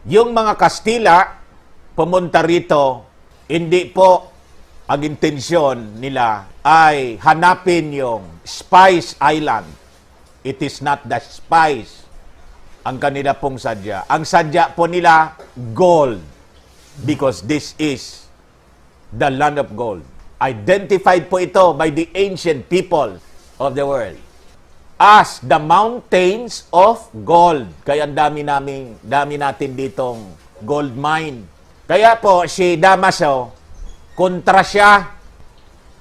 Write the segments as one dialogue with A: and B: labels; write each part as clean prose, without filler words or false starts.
A: Yung mga Kastila, pumunta rito, hindi po ang intensyon nila ay hanapin yung Spice Island. It is not the spice ang kanila pong sadya. Ang sadya po nila, gold. Because this is the land of gold. Identified po ito by the ancient people of the world as the mountains of gold. Kaya ang dami natin ditong gold mine. Kaya po si Damaso, kontra siya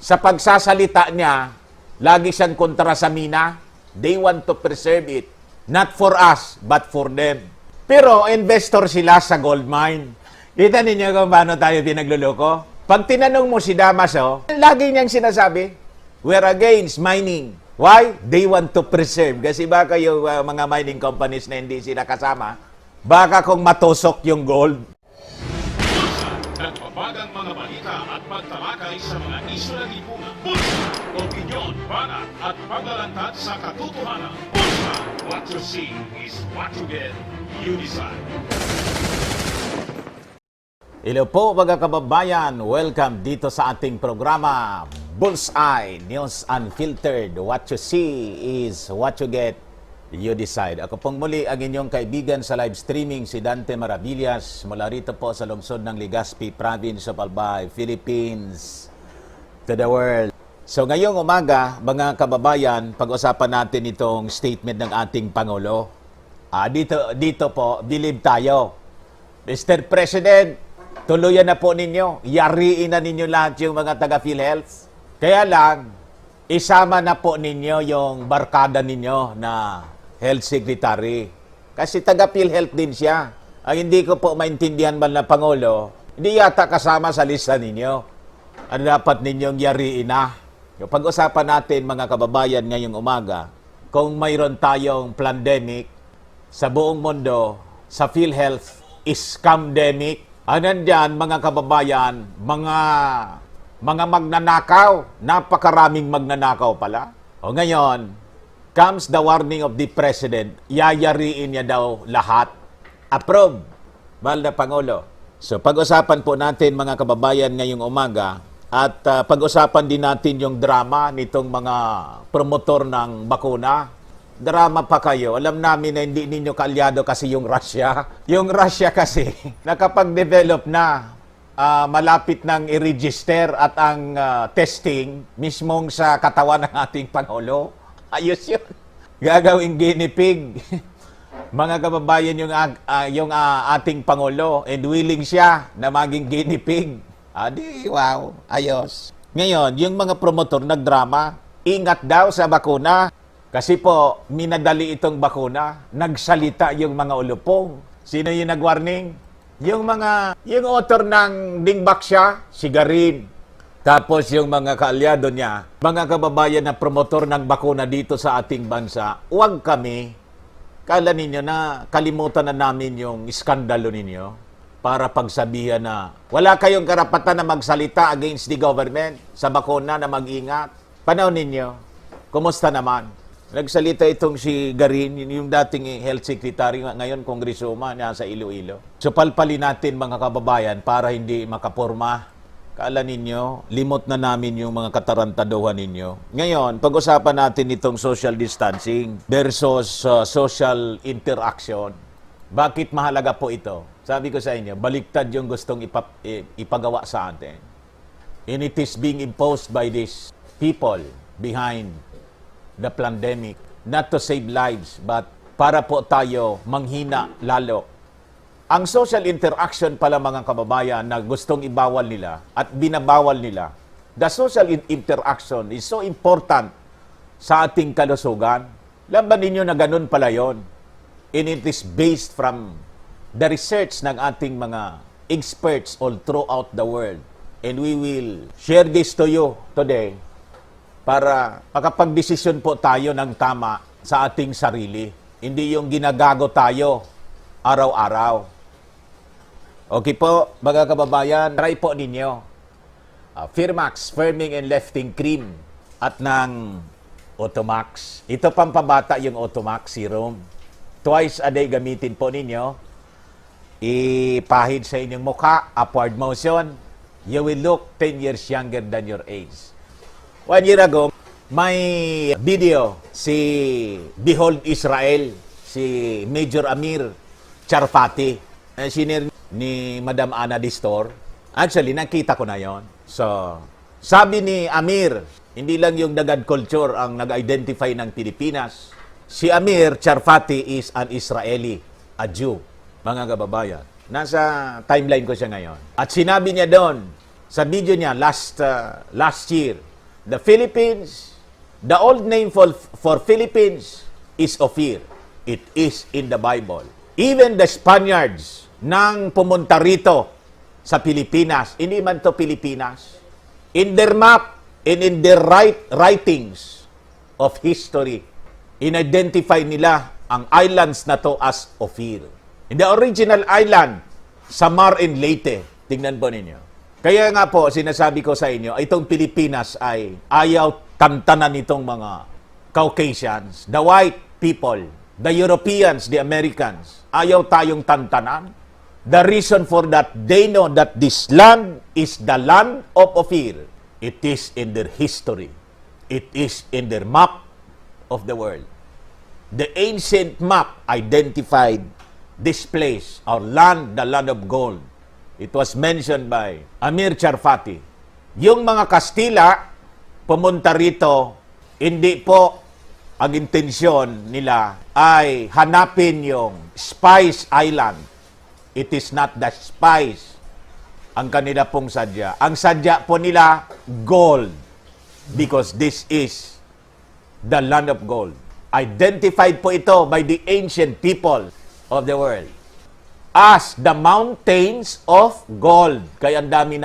A: sa pagsasalita niya, lagi siyang kontra sa mina. They want to preserve it. Not for us, but for them. Pero investor sila sa gold mine. Kita ninyo kung paano tayo pinagluloko? Pag tinanong mo si Damaso, lagi niyang sinasabi, we're against mining. Why? They want to preserve. Kasi baka yung mga mining companies na hindi sila kasama, baka kung matusok yung gold.
B: Nagpapagang mga balita at pagtalakay sa mga isyu ng lipunan. Bulsa, opinyon, banat at paglalantad sa katotohanan. Bulsa, what you see is what you get. You decide.
A: Hello po mga kababayan, welcome dito sa ating programa Bullseye News Unfiltered. What you see is what you get, you decide. Ako pong muli ang inyong kaibigan sa live streaming, si Dante Maravillas, mula rito po sa lungsod ng Legazpi, Province of Albay, Philippines, to the world. So ngayong umaga, mga kababayan, pag-usapan natin itong statement ng ating Pangulo. Dito po, believe tayo. Mr. President, tuluyan na po ninyo, yariin na ninyo lahat yung mga taga-PhilHealth. Kaya lang, isama na po ninyo yung barkada ninyo na Health Secretary. Kasi taga-PhilHealth din siya. Ang hindi ko po maintindihan man na Pangulo, hindi yata kasama sa lista ninyo. Ano dapat ninyong yariin na? Yung pag-usapan natin mga kababayan ngayong umaga, kung mayroon tayong pandemic sa buong mundo, sa PhilHealth, scamdemic. Nandyan, mga kababayan, mga magnanakaw. Napakaraming magnanakaw pala. O ngayon, comes the warning of the President. Yayariin niya daw lahat. Approve, mahal na Pangulo. So, pag-usapan po natin, mga kababayan, ngayong umaga. At pag-usapan din natin yung drama nitong mga promotor ng bakuna. Drama pa kayo. Alam namin na hindi ninyo kaalyado kasi yung Russia. Yung Russia kasi, nakapag-develop na, malapit nang i-register at ang testing mismong sa katawan ng ating Pangulo. Ayos yun. Gagawing guinea pig. Mga kababayan, yung ating Pangulo, and willing siya na maging guinea pig. Wow, ayos. Ngayon, yung mga promotor nagdrama, ingat daw sa bakuna. Kasi po, minadali itong bakuna, nagsalita yung mga ulupong. Sino yung nag-warning? Yung author ng Dingbaksya, si Garin. Tapos yung mga kaalyado niya, mga kababayan na promotor ng bakuna dito sa ating bansa, huwag kami, kala ninyo na kalimutan na namin yung iskandalo ninyo para pagsabihan na wala kayong karapatan na magsalita against the government sa bakuna na mag-ingat. Panahon ninyo, kumusta naman? Nagsalita itong si Garin, yung dating health secretary, ngayon kongresoma niya sa Iloilo. So palpalin natin mga kababayan para hindi makaporma. Kala ninyo, limot na namin yung mga katarantaduhan ninyo. Ngayon, pag-usapan natin itong social distancing versus social interaction. Bakit mahalaga po ito? Sabi ko sa inyo, baliktad yung gustong ipagawa sa atin. And it is being imposed by these people behind the pandemic, not to save lives, but para po tayo manghina lalo. Ang social interaction pala mga kababayan na gustong ibawal nila at binabawal nila, the social interaction is so important sa ating kalusugan. Alam ba ninyo na ganun pala yon? And it is based from the research ng ating mga experts all throughout the world. And we will share this to you today para makapagdesisyon po tayo ng tama sa ating sarili. Hindi yung ginagago tayo araw-araw. Okay po, mga kababayan, try po ninyo. Firmax, Firming and Lifting Cream at ng Automax. Ito pampabata yung Automax Serum. Twice a day gamitin po ninyo. ipahid sa inyong mukha, upward motion, you will look 10 years younger than your age. 1 year ago, may video si Behold Israel, si Major Amir Charfati, sinir ni Madam Ana Distor. Actually, nakita ko na yon. So, sabi ni Amir, hindi lang yung Dagad culture ang nag-identify ng Pilipinas. Si Amir Charfati is an Israeli, a Jew, mga kababayan. Nasa timeline ko siya ngayon. At sinabi niya doon, sa video niya last year, the Philippines, the old name for Philippines is Ophir. It is in the Bible. Even the Spaniards nang pumunta rito sa Pilipinas, hindi man to Pilipinas, in their map and in their writings of history, in-identify nila ang islands na to as Ophir. In the original island, Samar and Leyte. Tingnan po ninyo. Kaya nga po, sinasabi ko sa inyo, itong Pilipinas ay ayaw tantanan nitong mga Caucasians, the white people, the Europeans, the Americans. Ayaw tayong tantanan. The reason for that, they know that this land is the land of Ophir. It is in their history. It is in their map of the world. The ancient map identified this place, our land, the land of gold. It was mentioned by Amir Charfati. Yung mga Kastila, pumunta rito, hindi po ang intensyon nila ay hanapin yung Spice Island. It is not the spice ang kanila pong sadya. Ang sadya po nila, gold. Because this is the land of gold. Identified po ito by the ancient people of the world as the mountains of gold. Kaya ang dami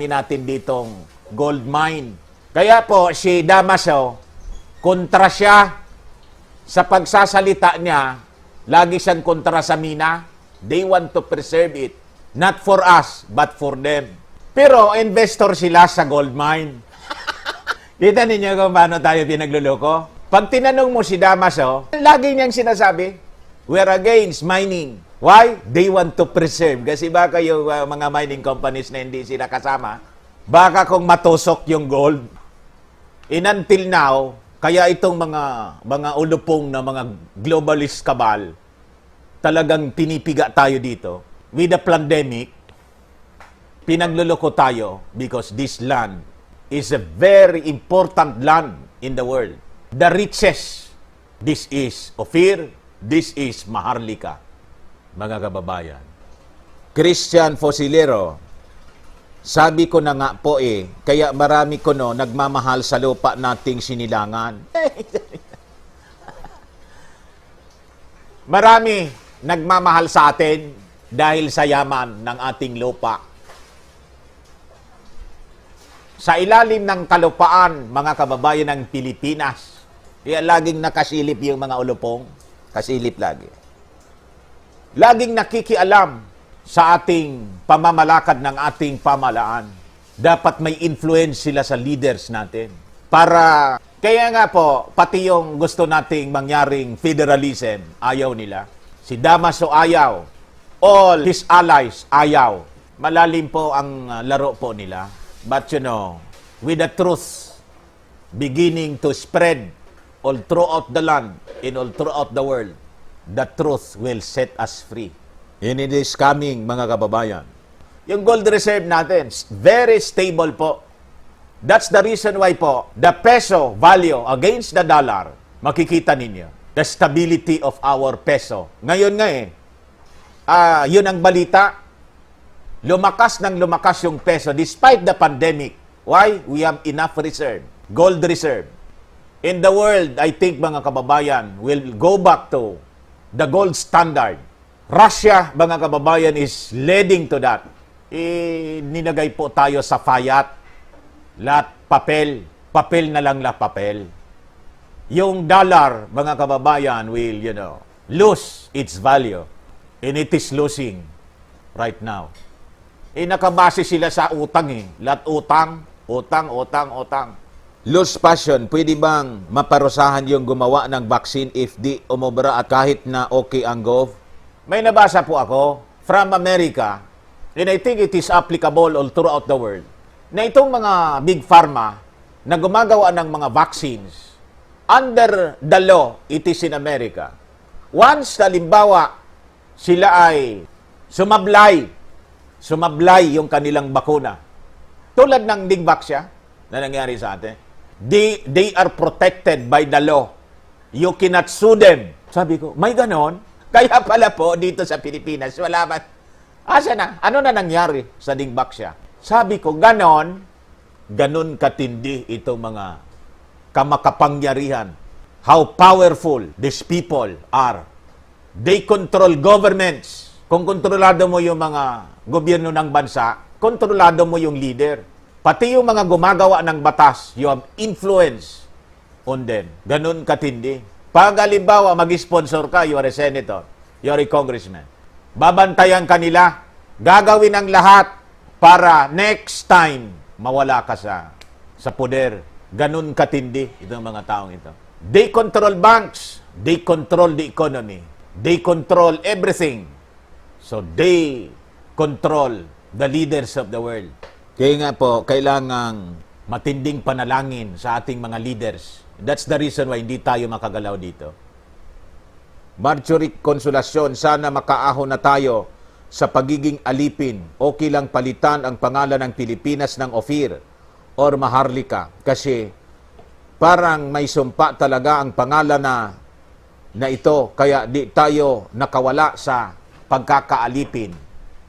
A: natin ditong gold mine. Kaya po si Damaso, kontra siya sa pagsasalita niya, lagi siyang kontra sa mina. They want to preserve it. Not for us, but for them. Pero investor sila sa gold mine. Kita ninyo kung paano tayo pinagluloko? Pag tinanong mo si Damaso, lagi niyang sinasabi, we're against mining. Why? They want to preserve. Kasi baka yung mga mining companies na hindi sila kasama, baka kung matusok yung gold. And until now, kaya itong mga ulupong na mga globalist cabal, talagang pinipiga tayo dito. With the pandemic, pinagluloko tayo because this land is a very important land in the world. The richest, this is Ophir, this is Maharlika, mga kababayan. Christian Fosilero, sabi ko na nga po kaya marami ko nagmamahal sa lupa nating sinilangan. Marami nagmamahal sa atin dahil sa yaman ng ating lupa. Sa ilalim ng kalupaan, mga kababayan ng Pilipinas, kaya laging nakasilip yung mga ulupong, kasilip lagi. Laging nakikialam sa ating pamamalakad ng ating pamalaan. Dapat may influence sila sa leaders natin. Kaya nga po, pati yung gusto nating mangyaring federalism, ayaw nila. Si Damaso ayaw. All his allies ayaw. Malalim po ang laro po nila. But with the truth beginning to spread all throughout the land and all throughout the world, the truth will set us free. And it is coming, mga kababayan. Yung gold reserve natin, very stable po. That's the reason why po, the peso value against the dollar, makikita ninyo. The stability of our peso. Ngayon nga yun ang balita. Lumakas yung peso despite the pandemic. Why? We have enough reserve. Gold reserve. In the world, I think mga kababayan, will go back to the gold standard. Russia, mga kababayan, is leading to that. Ninagay po tayo sa fiat. Lahat papel. Papel na lang papel. Yung dollar, mga kababayan, will, lose its value. And it is losing right now. Nakabase sila sa utang Lahat utang. Loose passion, pwede bang maparusahan yung gumawa ng vaccine if di umobra at kahit na okay ang gov? May nabasa po ako. from America, and I think it is applicable all throughout the world, na itong mga big pharma na gumagawa ng mga vaccines, under the law, it is in America. Once, halimbawa, sila ay sumablay yung kanilang bakuna. Tulad ng Dingvaxia na nangyari sa atin. They are protected by the law. You cannot sue them. Sabi ko, may ganon? Kaya pala po dito sa Pilipinas, wala ba? Asa na? Ano na nangyari sa Dingvaxia? Sabi ko, ganon katindi itong mga kamakapangyarihan. How powerful these people are. They control governments. Kung kontrolado mo yung mga gobyerno ng bansa, kontrolado mo yung leader. Pati yung mga gumagawa ng batas, you have influence on them. Ganun katindi. Pag halimbawa, mag-sponsor ka, you are a senator, you are a congressman. Babantayan kanila, gagawin ang lahat para next time mawala ka sa poder. Ganun katindi itong mga taong ito. They control banks, they control the economy, they control everything. So they control the leaders of the world. Kaya nga po, kailangang matinding panalangin sa ating mga leaders. That's the reason why hindi tayo makagalaw dito. Marjorie Consolacion, sana makaahon na tayo sa pagiging alipin. Okay lang palitan ang pangalan ng Pilipinas ng Ophir or Maharlika. Kasi parang may sumpa talaga ang pangalan na ito. Kaya di tayo nakawala sa pagkakaalipin.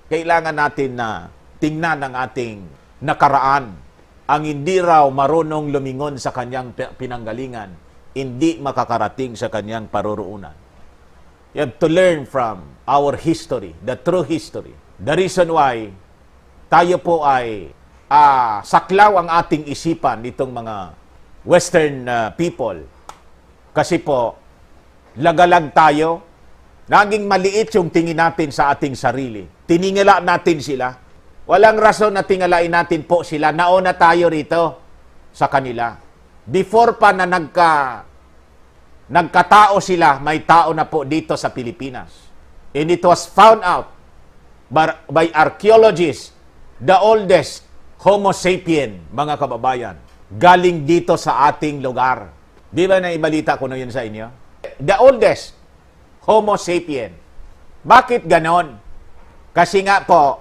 A: Kailangan natin na tingnan ang ating nakaraan. Ang hindi raw marunong lumingon sa kanyang pinanggalingan, hindi makakarating sa kanyang paruroonan. You have to learn from our history, the true history. The reason why tayo po ay saklaw ang ating isipan nitong mga Western people. Kasi po, lagalag tayo, naging maliit yung tingin natin sa ating sarili. Tiningala natin sila. Walang rason na tingalain natin po sila. Nauna tayo rito sa kanila. Before pa na nagkatao sila, may tao na po dito sa Pilipinas. And it was found out by archaeologists, the oldest Homo sapien, mga kababayan, galing dito sa ating lugar. Di ba naibalita ko na yun sa inyo? The oldest Homo sapien. Bakit ganon? Kasi nga po,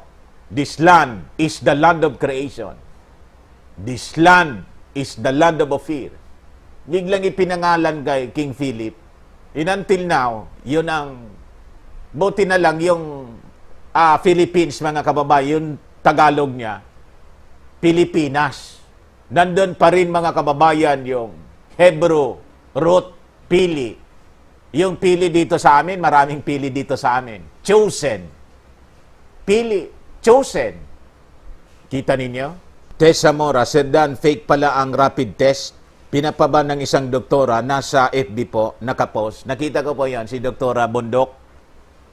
A: this land is the land of creation. This land is the land of Ophir. Biglang ipinangalan kay King Philip. And until now, yun ang, buti na lang yung Philippines, mga kababayan, yung Tagalog niya, Pilipinas. Nandun pa rin, mga kababayan, yung Hebrew root, pili. Yung pili dito sa amin, maraming pili dito sa amin. Chosen. Pili. Chosen. Kita ninyo? Tess Zamora, Sir Dan, fake pala ang rapid test. Pinapaba ng isang doktora, nasa FB po, nakapost. Nakita ko po yan, si Doktora Bundok,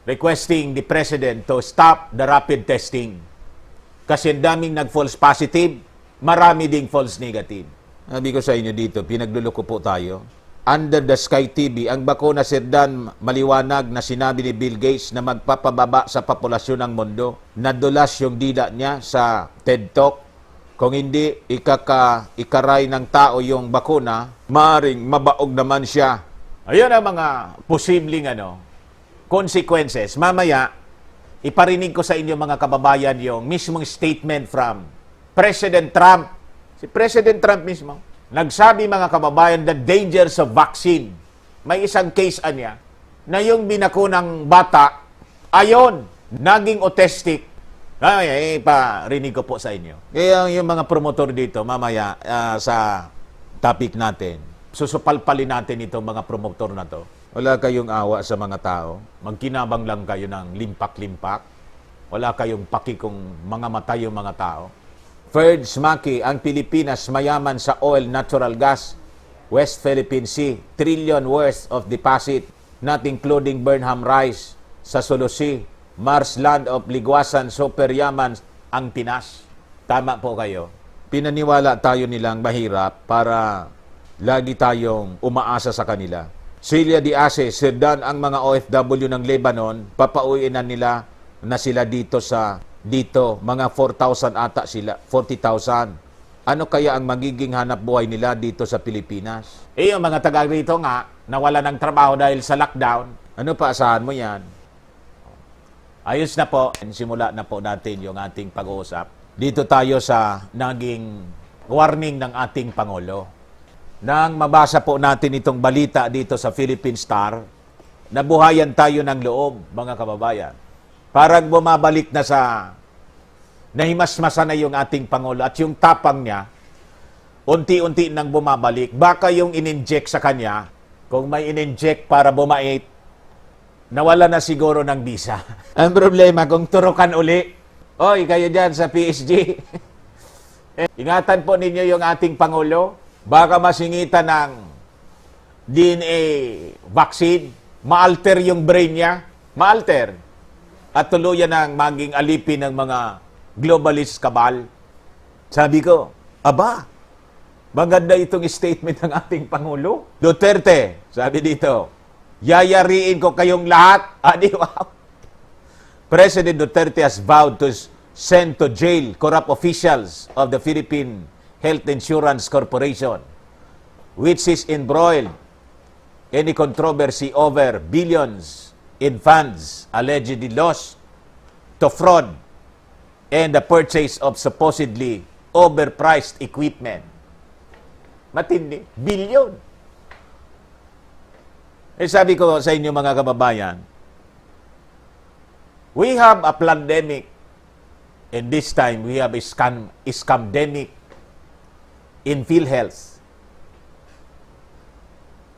A: requesting the President to stop the rapid testing. Kasi ang daming nag-false positive, marami ding false negative. Sabi ko sa inyo dito, pinagluloko po tayo. Under the Sky TV, ang bakuna, Sir Dan, maliwanag na sinabi ni Bill Gates na magpapababa sa populasyon ng mundo. Nadulas yung dila niya sa TED Talk. Kung hindi ikaray ng tao yung bakuna, maaring mabaog naman siya. Ayun ang mga posibleng consequences. Mamaya, iparinig ko sa inyo, mga kababayan, yung mismong statement from President Trump. Si President Trump mismo. Nagsabi, mga kababayan, the dangers of vaccine. May isang case niya na yung binakunang bata, ayon, naging autistic. Ay, parinig ko po sa inyo. Kaya yung mga promotor dito, mamaya sa topic natin, susupalpalin natin itong mga promotor na to. Wala kayong awa sa mga tao. Magkinabang lang kayo ng limpak-limpak. Wala kayong paki kung mga matay yung mga tao. Ferds Maki, ang Pilipinas mayaman sa oil, natural gas, West Philippine Sea, trillion worth of deposit, not including Burnham Rice sa Sulu Sea, Mars land of Ligwasan, super yaman ang Pinas. Tama po kayo. Pinaniwala tayo nilang mahirap para lagi tayong umaasa sa kanila. Celia Diase, Sir Dan, ang mga OFW ng Lebanon, papauwiin na nila na sila dito, mga 4,000 ata sila, 40,000. Ano kaya ang magiging hanap buhay nila dito sa Pilipinas? Yung mga taga rito nga, nawala ng trabaho dahil sa lockdown. Ano pa, asahan mo yan? Ayos na po, simula na po natin yung ating pag-uusap. Dito tayo sa naging warning ng ating Pangulo. Nang mabasa po natin itong balita dito sa Philippine Star, nabuhayan tayo ng loob, mga kababayan. Parang bumabalik na sa nahimasmasa na yung ating Pangulo at yung tapang niya, unti-unti nang bumabalik. Baka yung in-inject sa kanya, kung may in-inject para bumait, nawala na siguro ng visa. Ang problema, kung turukan uli, oy, kayo dyan sa PSG, ingatan po ninyo yung ating Pangulo, baka masingitan ng DNA vaccine, ma-alter yung brain niya, ma-alter, at tuluyan ng maging alipin ng mga globalist kabal. Sabi ko, aba, maganda itong statement ng ating Pangulo. Duterte, sabi dito, yayariin ko kayong lahat. Adi, wow. President Duterte has vowed to send to jail corrupt officials of the Philippine Health Insurance Corporation, which is embroiled in a controversy over billions in funds allegedly lost to fraud and the purchase of supposedly overpriced equipment. Matindi. Billion. Sabi ko sa inyo mga kababayan, we have a pandemic, and this time we have a scamdemic in PhilHealth.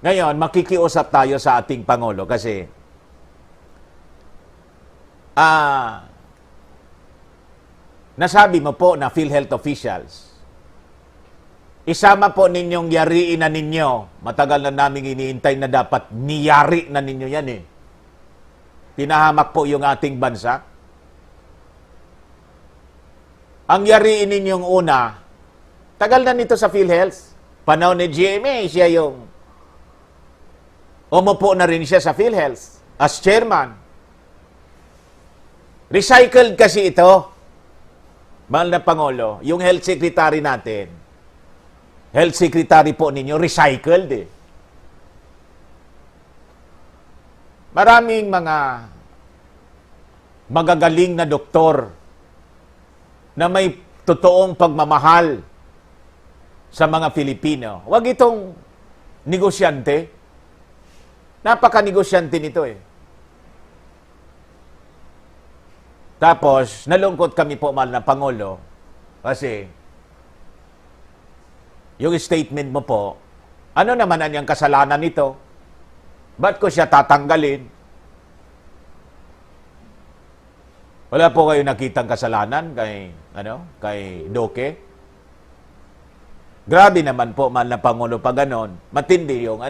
A: Ngayon, makikiusap tayo sa ating Pangulo kasi nasabi mo po na PhilHealth officials, isama po ninyong yariin na ninyo. Matagal na namin iniintay na dapat niyari na ninyo yan eh. Pinahamak po yung ating bansa. Ang yariin ninyong una, tagal na nito sa PhilHealth. Panahon ni GMA, siya yung umupo na rin siya sa PhilHealth as chairman. Recycled kasi ito. Mahal na Pangulo, yung health secretary natin, health secretary po ninyo, recycled eh. Maraming mga magagaling na doktor na may totoong pagmamahal sa mga Pilipino. Huwag itong negosyante. Napaka-negosyante nito eh. Tapos, nalungkot kami po, mahal na Pangulo, kasi yung statement mo po, ano naman ang kasalanan nito? Ba't ko siya tatanggalin? Wala po kayo nakitang kasalanan kay Doke? Grabe naman po, mahal na Pangulo, pag ganon, matindi yung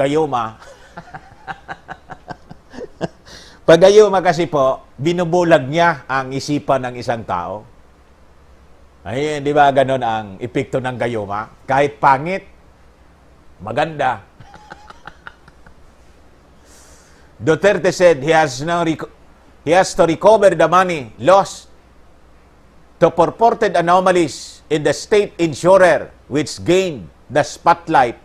A: gayuma. Pag gayuma kasi po, binubulag niya ang isipan ng isang tao. Ay, di ba ganon ang epekto ng gayuma? Kahit pangit, maganda. Duterte said he has to recover the money lost to purported anomalies in the state insurer which gained the spotlight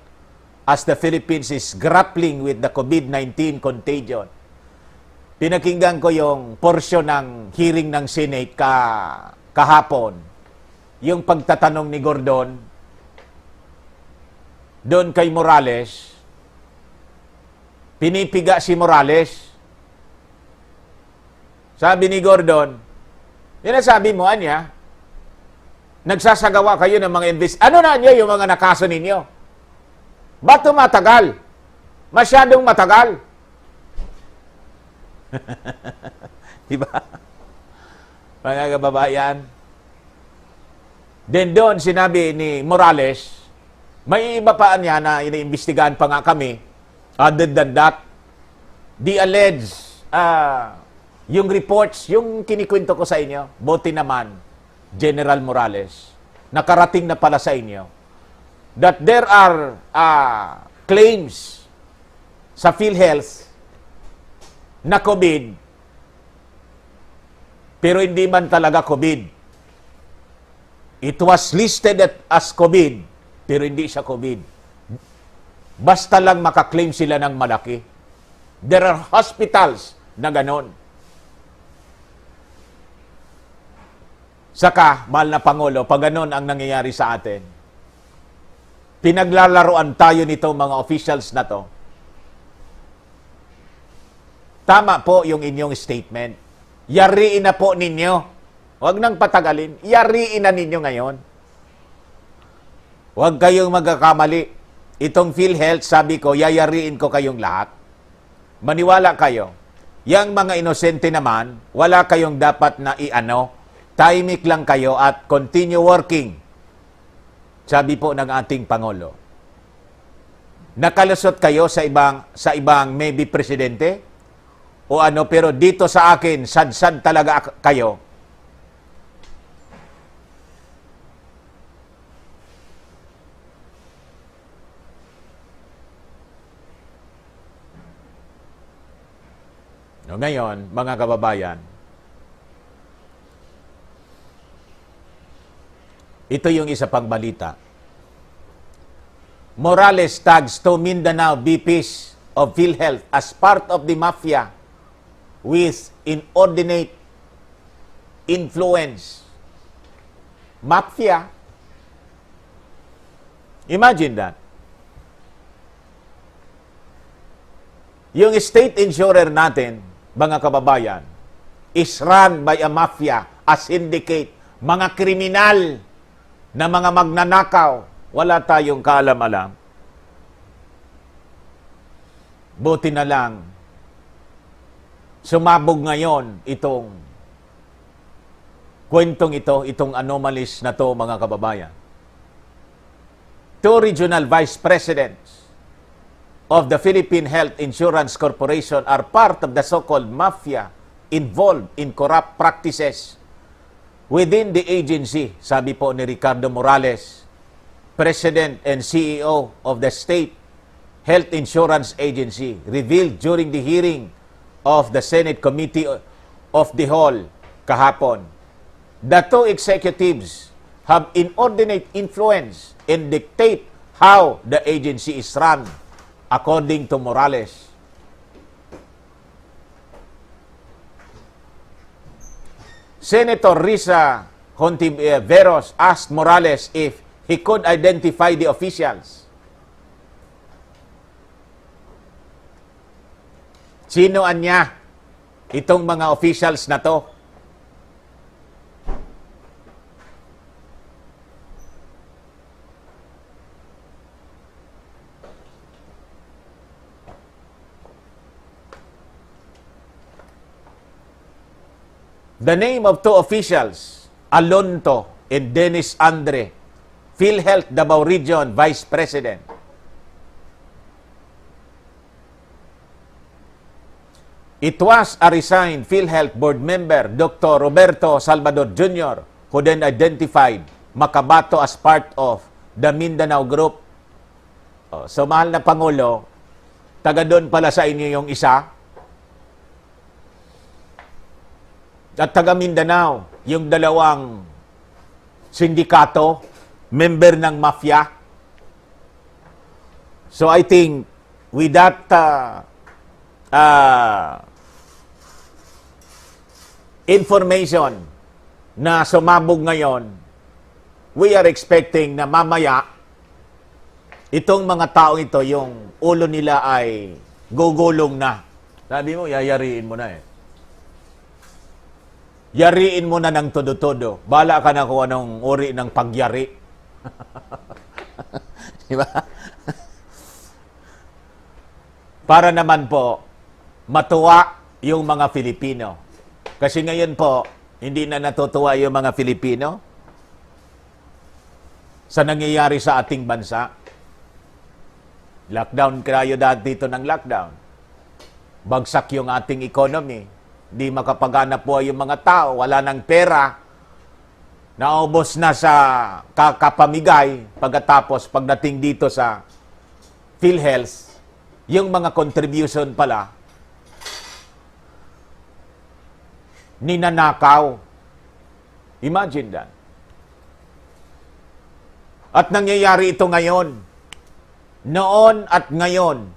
A: as the Philippines is grappling with the COVID-19 contagion. Pinakinggan ko yung porsyon ng hearing ng Senate kahapon. Yung pagtatanong ni Gordon doon kay Morales, pinipiga si Morales. Sabi ni Gordon, yun ang sabi mo, Anya, nagsasagawa kayo ng mga ano na nyo yung mga nakaso ninyo? Ba't tumatagal? Masyadong matagal. Diba? Mga kababayan. Then doon, sinabi ni Morales, may iba pa niya na iniimbestigahan pa nga kami. Other than that, the alleged, yung reports, yung kinikwento ko sa inyo, buti naman, General Morales, nakarating na pala sa inyo, that there are claims sa PhilHealth na COVID, pero hindi man talaga COVID. It was listed as COVID, pero hindi siya COVID. Basta lang makaklaim sila ng malaki. There are hospitals na ganon. Saka, mahal na Pangulo, pag ganon ang nangyayari sa atin, pinaglalaroan tayo nito mga officials na to. Tama po yung inyong statement. Yariin na po ninyo. Huwag nang patagalin. Yariin na ninyo ngayon. Huwag kayong magkakamali. Itong PhilHealth, sabi ko, yayariin ko kayong lahat. Maniwala kayo. Yang mga inosente naman, wala kayong dapat na iano. Tahimik lang kayo at continue working. Sabi po ng ating Pangulo. Nakalusot kayo sa ibang maybe presidente o ano, pero dito sa akin, sad-sad talaga kayo. No, ngayon, mga kababayan, ito yung isa pang balita. Morales tags to Mindanao VPs of PhilHealth as part of the mafia with inordinate influence. Mafia? Imagine that. Yung state insurer natin, mga kababayan, is run by a mafia, a syndicate, mga kriminal na mga magnanakaw. Wala tayong kaalam-alam. Buti na lang, sumabog ngayon itong kwentong ito, itong anomalies na to, mga kababayan. Two regional vice presidents of the Philippine Health Insurance Corporation are part of the so-called mafia involved in corrupt practices within the agency, sabi po ni Ricardo Morales, President and CEO of the State Health Insurance Agency, revealed during the hearing of the Senate Committee of the Whole kahapon. The two executives have inordinate influence and dictate how the agency is run, according to Morales. Senator Risa Hontiveros asked Morales if he could identify the officials. Sino anya itong mga officials na to? The name of two officials, Alonto and Dennis Andre, PhilHealth Davao Region Vice President. It was a resigned PhilHealth Board member, Dr. Roberto Salvador Jr., who then identified Makabato as part of the Mindanao Group. So, mahal na Pangulo, taga doon pala sa inyo yung isa. At taga Mindanao, yung dalawang sindikato, member ng mafia. So I think with that information na sumabog ngayon, we are expecting na mamaya itong mga tao ito, yung ulo nila ay gugulong na. Sabi mo, yayariin mo na eh. Yariin mo na ng todo-todo. Bala ka na kung anong uri ng pagyari. Diba? Para naman po, matuwa yung mga Filipino. Kasi ngayon po, hindi na natutuwa yung mga Filipino sa nangyayari sa ating bansa. Lockdown kayo dito ng lockdown. Bagsak yung ating economy. Di makapaghanap buhay yung mga tao, wala ng pera, naubos na sa kakapamigay, pagkatapos pagdating dito sa PhilHealth, yung mga contribution pala, ninanakaw. Imagine that. At nangyayari ito ngayon, noon at ngayon,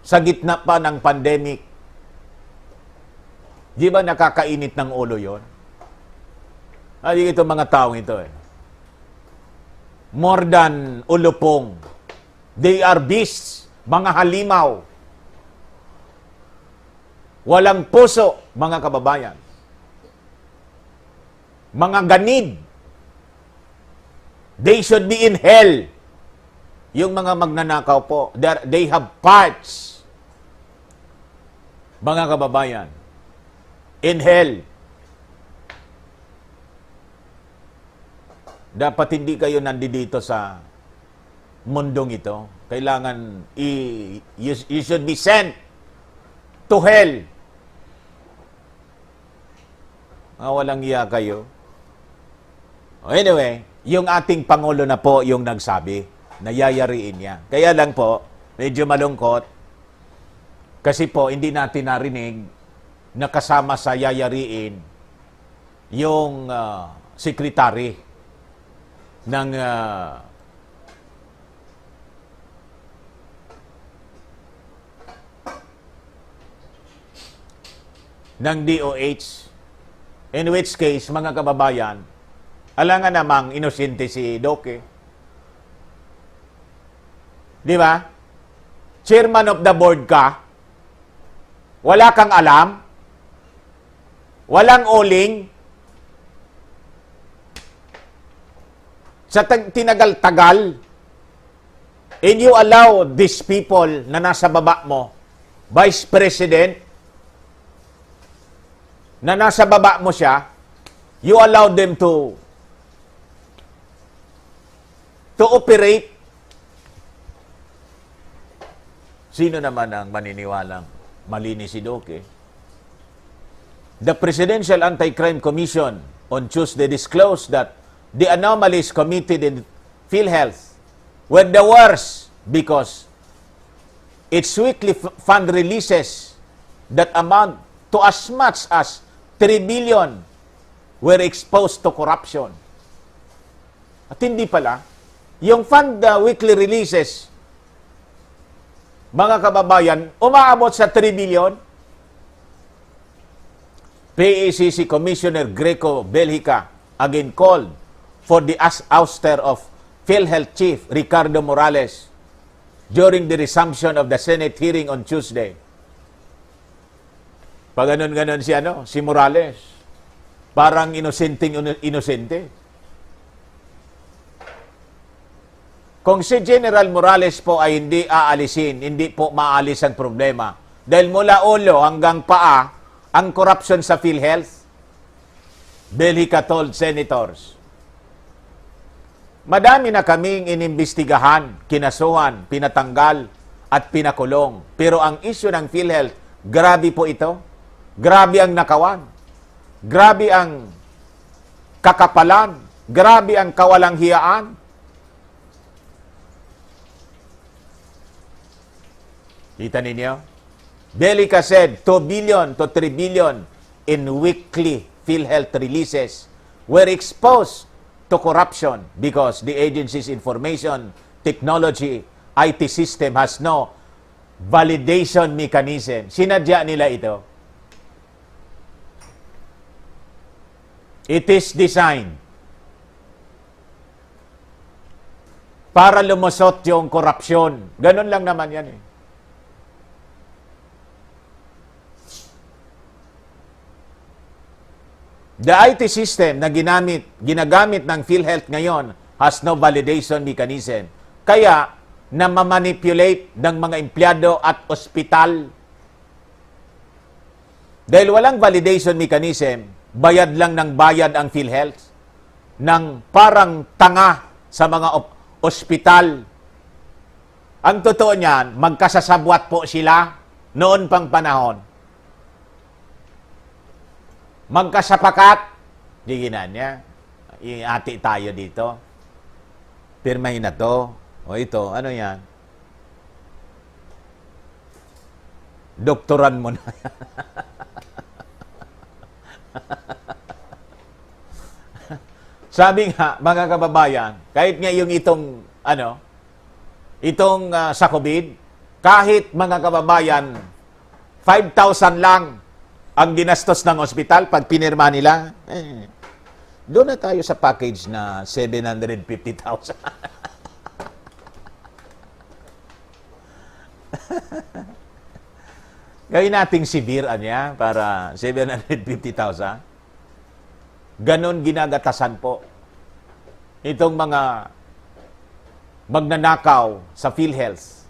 A: sa gitna pa ng pandemic. Di ba nakakainit ng ulo yon? Ay, ito mga taong ito eh. More than ulupong. They are beasts, mga halimaw. Walang puso, mga kababayan. Mga ganid. They should be in hell. Yung mga magnanakaw po, they have parts. Mga kababayan, in hell. Dapat hindi kayo nandito sa mundong ito. Kailangan, you should be sent to hell. Walang iya kayo. Anyway, yung ating Pangulo na po yung nagsabi, nayayariin niya. Kaya lang po, medyo malungkot, kasi po, hindi natin narinig na kasama sa yayariin yung sekretary ng DOH. In which case, mga kababayan, alangan namang inosente si Doke. Di ba? Chairman of the board ka, wala kang alam, walang uling, sa tinagal-tagal, and you allow these people na nasa baba mo, Vice President, na nasa baba mo siya, you allow them to operate. Sino naman ang maniniwalang malinis si Doke? The Presidential Anti-Crime Commission on Tuesday disclosed that the anomalies committed in PhilHealth were the worst because its weekly fund releases that amount to as much as 3 billion were exposed to corruption. At hindi pala, yung fund weekly releases, mga kababayan, umaabot sa 3 billion. PACC Commissioner Greco Belhica again called for the ouster of PhilHealth Chief Ricardo Morales during the resumption of the Senate hearing on Tuesday. Pag ganon-ganon si Morales, parang inosente. Kung si General Morales po ay hindi aalisin, hindi po maalis ang problema. Dahil mula ulo hanggang paa, ang corruption sa PhilHealth, Belhica told senators. Madami na kaming inimbestigahan, kinasuhan, pinatanggal, at pinakulong. Pero ang issue ng PhilHealth, grabe po ito. Grabe ang nakawan. Grabe ang kakapalan. Grabe ang kawalang hiyaan. Kita ninyo? Belhica said 2 billion to 3 billion in weekly PhilHealth releases were exposed to corruption because the agency's information technology IT system has no validation mechanism. Sinadya nila ito. It is designed para lumusot yung korupsyon. Ganun lang naman yan eh. The IT system na ginagamit ng PhilHealth ngayon has no validation mechanism. Kaya, namamanipulate ng mga empleyado at ospital. Dahil walang validation mechanism, bayad lang ng bayad ang PhilHealth ng parang tanga sa mga ospital. Ang totoo niyan, magkasasabwat po sila noon pang panahon. Magkasapakat, di ginanya, iati tayo dito. Pirmahin na to. O ito, ano yan? Doktoran mo na. Sabi nga, mga kababayan, kahit nga yung sa COVID, kahit mga kababayan, 5,000 lang ang ginastos ng ospital pag pinirma nila, doon na tayo sa package na 750,000. Gawin nating severe niya para 750,000. Ganon ginagatasan po itong mga magnanakaw sa PhilHealth.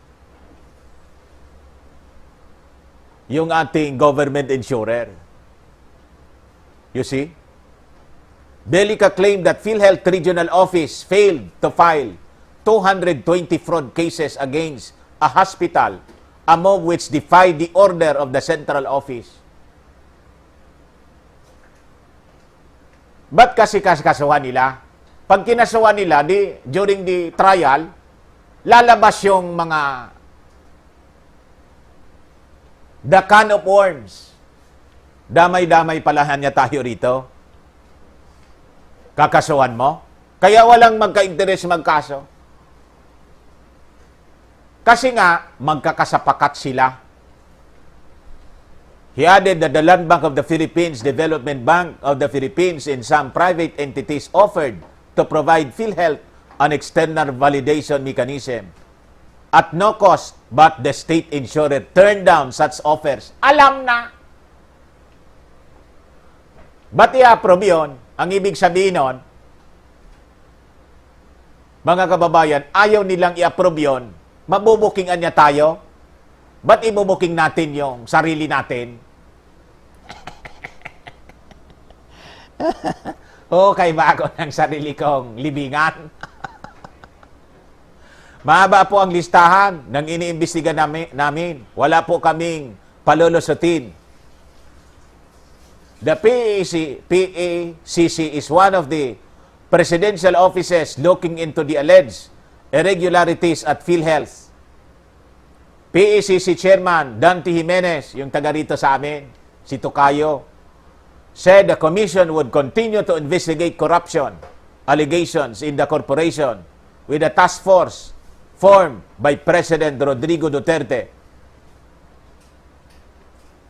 A: Yung ating government insurer. You see? Delica claimed that PhilHealth Regional Office failed to file 220 fraud cases against a hospital, among which defied the order of the central office. Ba't kasi kasuhan nila? Pag kinasuhan nila, during the trial, lalabas yung mga the can of worms. Damay-damay palahan niya tayo rito. Kakasuhan mo? Kaya walang magka-interes magkaso. Kasi nga, magkakasapakat sila. He added that the Land Bank of the Philippines, Development Bank of the Philippines, and some private entities offered to provide PhilHealth an external validation mechanism at no cost, but the state insurer turned down such offers. Alam na! Ba't i-approve yun? Ang ibig sabihin nun, mga kababayan, ayaw nilang i-approve yun. Mabubukingan niya tayo. Ba't ibubuking natin yung sarili natin? Okay ba ako ng sarili kong libingan? Mahaba po ang listahan ng iniimbestiga namin. Wala po kaming palulusutin. The PACC is one of the presidential offices looking into the alleged irregularities at PhilHealth. PACC Chairman Dante Jimenez, yung taga rito sa amin, si Tocayo, said the commission would continue to investigate corruption allegations in the corporation with a task force formed by President Rodrigo Duterte.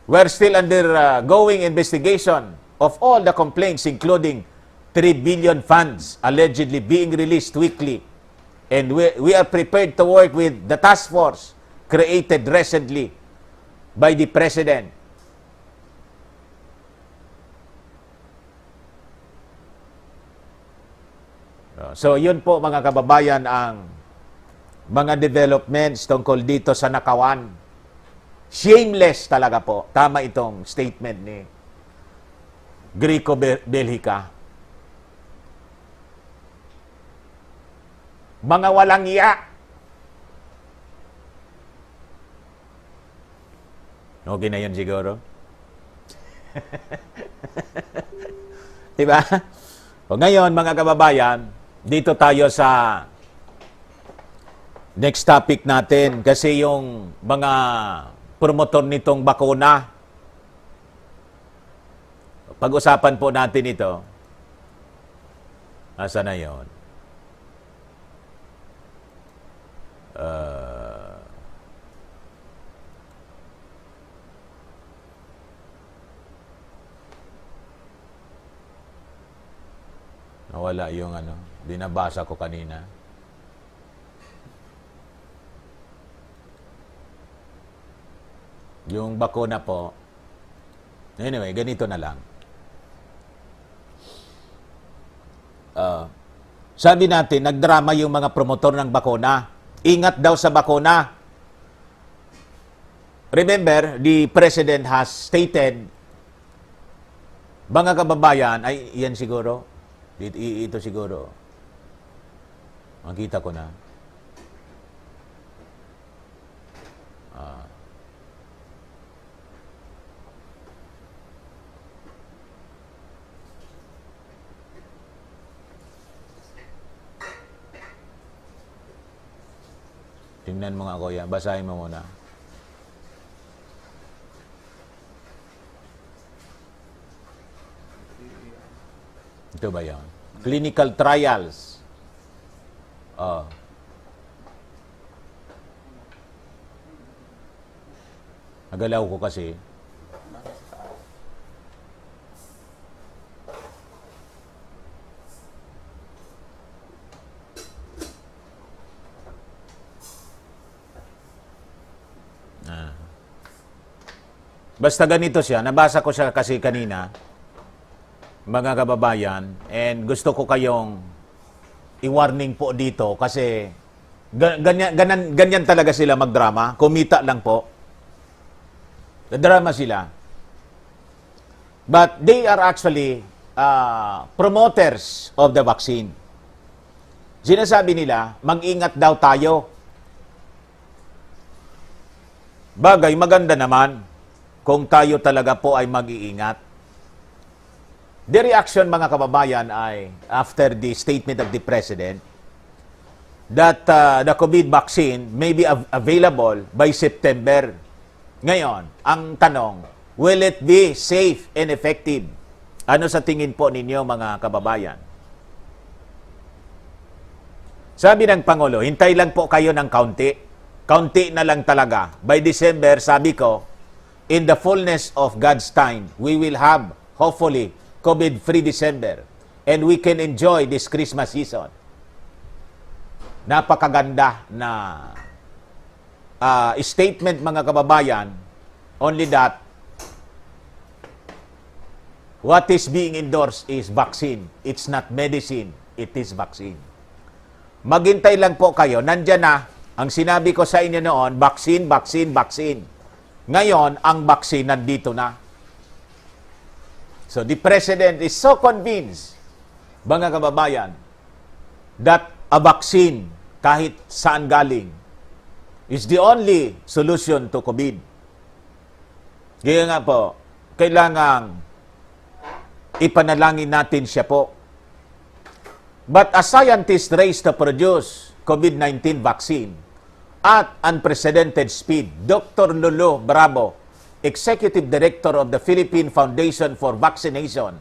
A: We're still undergoing investigation of all the complaints, including 3 billion funds allegedly being released weekly. And we are prepared to work with the task force created recently by the President. So, yun po mga kababayan ang mga developments tungkol dito sa nakawan. Shameless talaga po. Tama itong statement ni Greco Belhica. Mga walang iya. Okay na yun siguro. Diba? O ngayon, mga kababayan, dito tayo sa next topic natin kasi yung mga promotor nitong bakuna. Pag-usapan po natin ito. Asa na yun? Nawala yung binabasa ko kanina. Yung bakuna po. Anyway, ganito na lang. Sabi natin, nagdrama yung mga promotor ng bakuna. Ingat daw sa bakuna. Remember, the President has stated, mga kababayan, ay, yan siguro, ito siguro. Makita ko na. Tingnan mo nga, kuya. Basahin mo muna. Ito ba yan? Clinical trials. Oh. Nagalaw ko kasi. Basta ganito siya, nabasa ko siya kasi kanina, mga kababayan, and gusto ko kayong i-warning po dito kasi ganyan talaga sila magdrama, kumita lang po. Drama sila. But they are actually promoters of the vaccine. Sinasabi nila, mag-ingat daw tayo. Bagay, maganda naman kung tayo talaga po ay mag-iingat. The reaction, mga kababayan, ay after the statement of the President that the COVID vaccine may be available by September. Ngayon, ang tanong, will it be safe and effective? Ano sa tingin po ninyo, mga kababayan? Sabi ng Pangulo, hintay lang po kayo ng kaunti. Kaunti na lang talaga. By December, sabi ko, in the fullness of God's time, we will have, hopefully, COVID-free December. And we can enjoy this Christmas season. Napakaganda na statement, mga kababayan. Only that, what is being endorsed is vaccine. It's not medicine. It is vaccine. Maghintay lang po kayo. Nandyan na. Ang sinabi ko sa inyo noon, vaccine, vaccine, vaccine. Ngayon, ang vaccine nandito na. So, the President is so convinced, mga kababayan, that a vaccine, kahit saan galing, is the only solution to COVID. Kaya nga po, kailangang ipanalangin natin siya po. But a scientist race to produce COVID-19 vaccine at unprecedented speed, Dr. Lolo Bravo, Executive Director of the Philippine Foundation for Vaccination,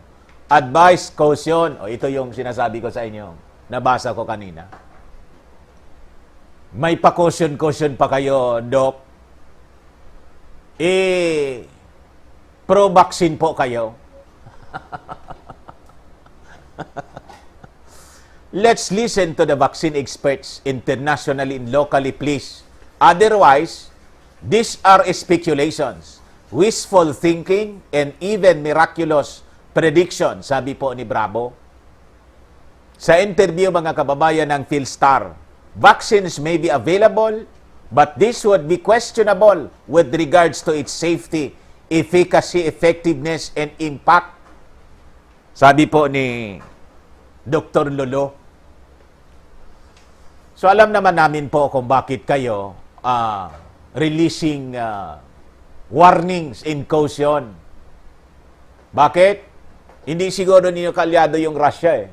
A: advised caution, ito yung sinasabi ko sa inyo, nabasa ko kanina. May pa-caution pa kayo, Doc. Pro-vaccine po kayo. Let's listen to the vaccine experts internationally and locally, please. Otherwise, these are speculations, wishful thinking, and even miraculous prediction, sabi po ni Bravo. Sa interview, mga kababayan ng Philstar, vaccines may be available, but this would be questionable with regards to its safety, efficacy, effectiveness, and impact. Sabi po ni Dr. Lolo. So alam naman namin po kung bakit kayo releasing warnings in caution. Bakit? Hindi siguro ninyo kalyado yung Russia eh.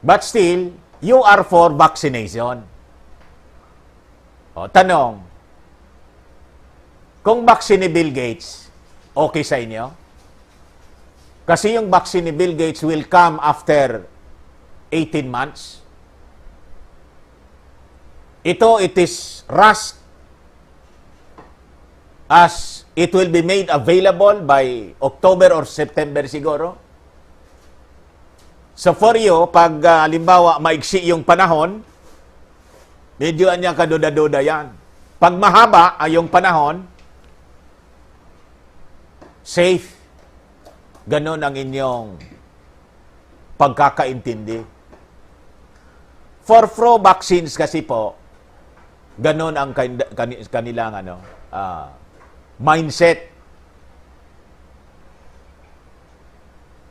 A: But still, you are for vaccination. O, tanong, kung vaccine ni Bill Gates, okay sa inyo? Kasi yung vaccine ni Bill Gates will come after 18 months. It is rushed as it will be made available by October or September siguro. So for you, pag halimbawa maiksi yung panahon, medyo anya kaduda-duda yan. Pag mahaba ay yung panahon, safe. Ganon ang inyong pagkakaintindi. For pro-vaccines kasi po, ganon ang kanilang mindset.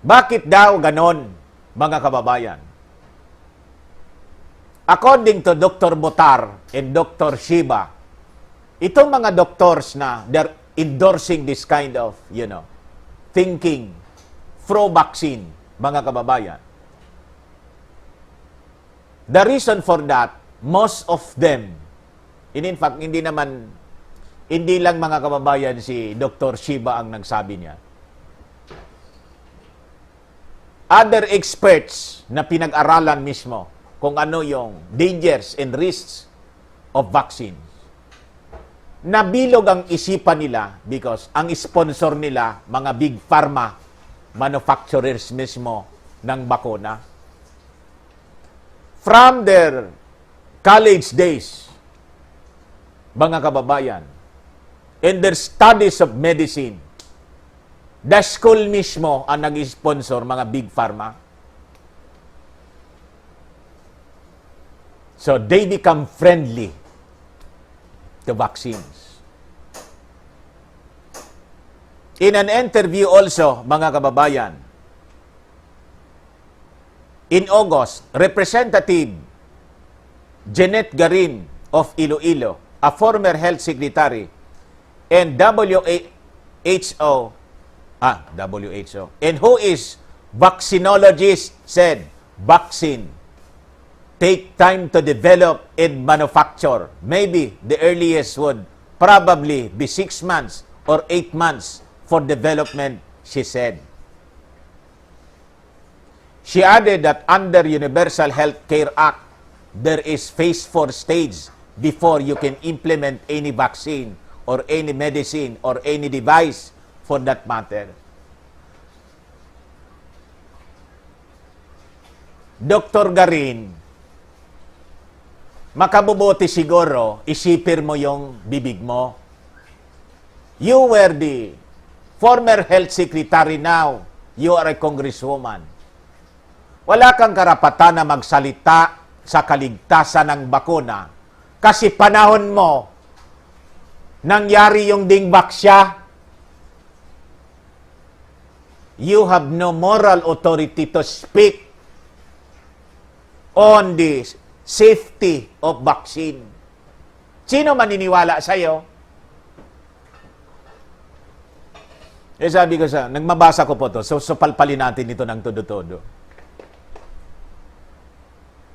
A: Bakit daw ganon, mga kababayan? According to Dr. Botar and Dr. Shiba, itong mga doctors na they're endorsing this kind of, thinking, pro-vaccine, mga kababayan. The reason for that, most of them, in fact, hindi lang mga kababayan si Dr. Shiba ang nagsabi niya. other experts na pinag-aralan mismo kung ano yung dangers and risks of vaccines. Nabilog ang isipan nila because ang sponsor nila, mga big pharma manufacturers mismo ng bakuna. From their college days, mga kababayan, in their studies of medicine, the school mismo ang nag-sponsor, mga big pharma. So they become friendly to vaccines. In an interview also, mga kababayan, in August, Representative Jeanette Garin of Iloilo, a former health secretary, and WHO, and who is vaccinologist, said, vaccine take time to develop and manufacture. Maybe the earliest would probably be 6 months or 8 months for development, she said. She added that under Universal Health Care Act, there is phase 4 stage before you can implement any vaccine or any medicine or any device for that matter. Dr. Garin, makabubuti siguro, isipir mo yung bibig mo. You were the former health secretary, now you are a congresswoman. Wala kang karapatan na magsalita sa kaligtasan ng bakuna kasi panahon mo nangyari yung dingbaksya. You have no moral authority to speak on the safety of vaccine. Sino maniniwala sa'yo? Sabi ko nagmabasa ko po to, so palpalin natin ito ng todo-todo.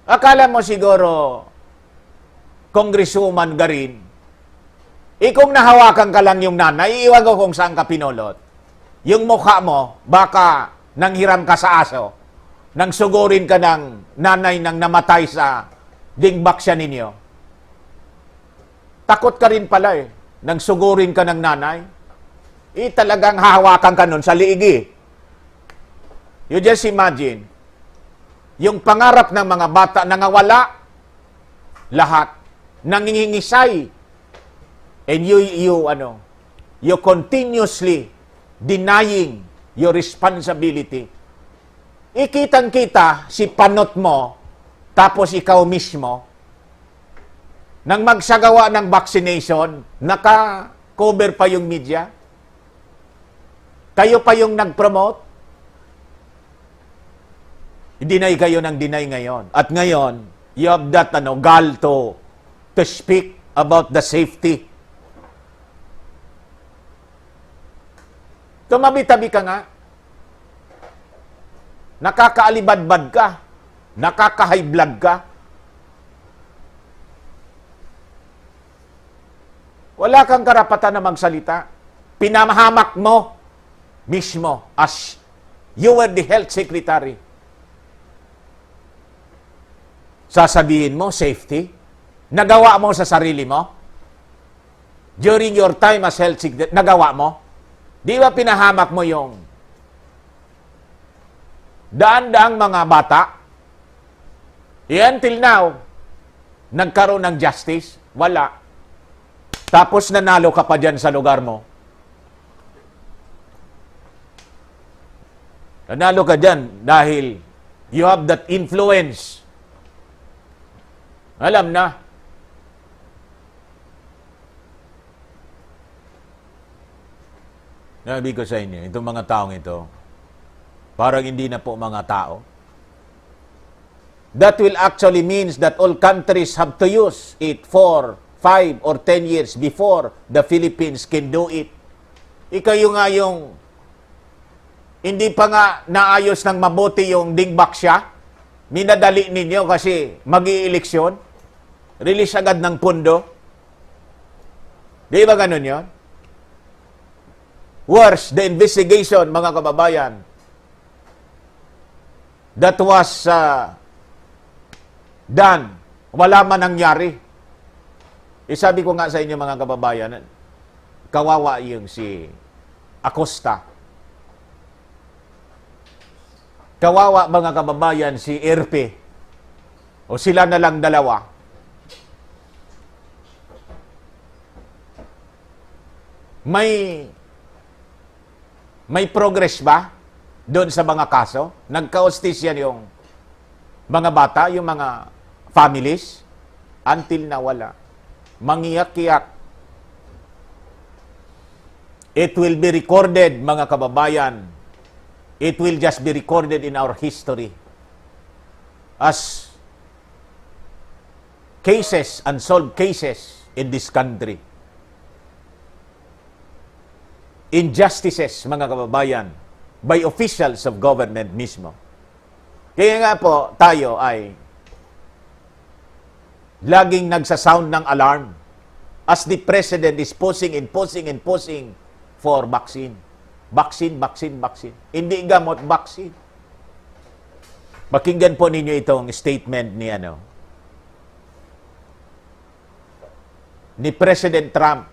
A: Akala mo siguro, Congresswoman Garin, kung nahawakan ka lang yung nanay, iiwan ko kung saan ka pinulot. Yung mukha mo, baka nanghiram ka sa aso, nang sugurin ka ng nanay nang namatay sa dingbaksya ninyo. Takot ka rin pala nang sugurin ka ng nanay. Talagang hahawakan ka nun sa liigi. You just imagine, yung pangarap ng mga bata nangawala, lahat, nangingisay, and you continuously denying your responsibility. Ikitang-kita si panot mo, tapos ikaw mismo, nang magsagawa ng vaccination, naka-cover pa yung media. Kayo pa yung nag-promote. Dinay kayo ng dinay ngayon. At ngayon, you have that gal to speak about the safety. Tumabi-tabi ka nga. Nakakaalibadbad ka. Nakaka-high blood ka. Wala kang karapatan na magsalita. Pinamahamak mo mismo as you were the health secretary. Sasabihin mo, safety? Nagawa mo sa sarili mo? During your time as health secretary, nagawa mo? Di ba pinahamak mo yung daan-daang mga bata? Until now, nagkaroon ng justice? Wala. Tapos nanalo ka pa dyan sa lugar mo. Nanalo ka dyan dahil you have that influence. Alam na. Sabi ko sa inyo, itong mga taong ito, parang hindi na po mga tao. That will actually means that all countries have to use it 4, 5, or 10 years before the Philippines can do it. Ikayo nga yung hindi pa nga naayos ng mabuti yung dingbaksya, minadali ninyo kasi mag-i-eleksyon, release agad ng pundo. Di ba ganun yun? Worse, the investigation, mga kababayan. that was done, wala man nangyari. Sabi ko nga sa inyo mga kababayan, kawawa yung si Acosta. Kawawa mga kababayan si Erpe. O sila na lang dalawa. May progress ba doon sa mga kaso? Nagka-hostisya yung mga bata, yung mga families? Until na wala. Mangiyak-iyak. It will be recorded, mga kababayan. It will just be recorded in our history as cases, unsolved cases in this country. Injustices, mga kababayan, by officials of government mismo. Kaya nga po, tayo ay laging nagsasound ng alarm as the President is posing for vaccine. Vaccine. Hindi gamot, vaccine. Pakinggan po ninyo itong statement ni President Trump,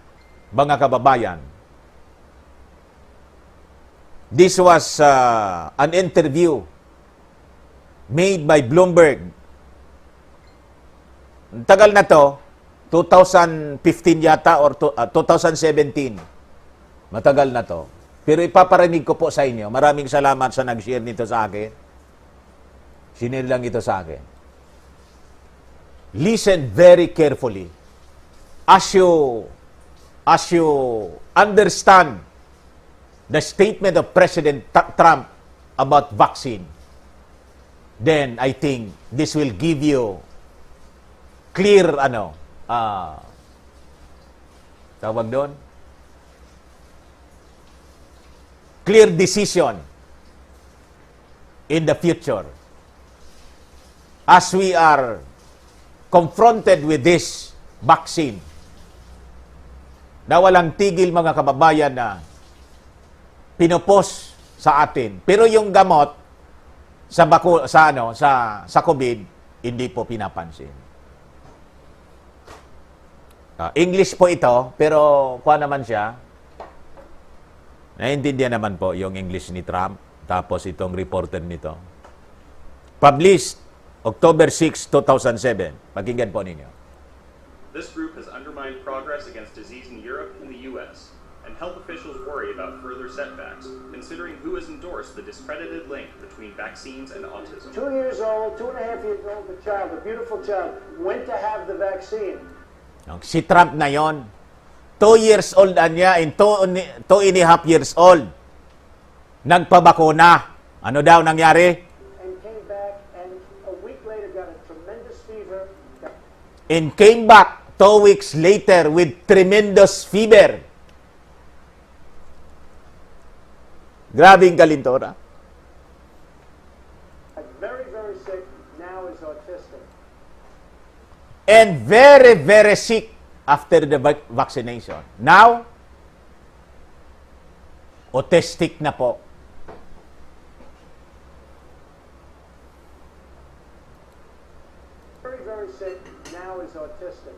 A: mga kababayan. This was an interview made by Bloomberg. Tagal na to, 2015 yata or 2017. Matagal na to. Pero ipaparinig ko po sa inyo. Maraming salamat sa nag-share nito sa akin. Sinare lang ito sa akin. Listen very carefully. As you understand the statement of President Trump about vaccine, then I think this will give you clear tawag doon, clear decision in the future as we are confronted with this vaccine na walang tigil, mga kababayan, na pinopos sa atin. Pero yung gamot sa COVID hindi po pinapansin. English po ito, pero kuha naman siya. Naiintindihan naman po yung English ni Trump. Tapos itong reporter nito. Published October 6, 2007. Pakinggan po ninyo.
C: This group has undermined progress against disease in Europe and the U.S., and health officials worry about further setbacks, considering who has endorsed the discredited link between vaccines and autism.
D: 2 years old, 2.5 years old, the child, a beautiful child, went to have the vaccine.
A: Si Trump na yon, 2 years old niya, and 2.5 years old, nagpabakuna. Ano daw nangyari?
D: And came back, and a week later got a tremendous fever.
A: And came back 2 weeks later with tremendous fever. Grabing kalintora.
D: Very, very sick, now is autistic.
A: And very, very sick after the vaccination. Now, autistic na po.
D: Very, very sick, now is autistic.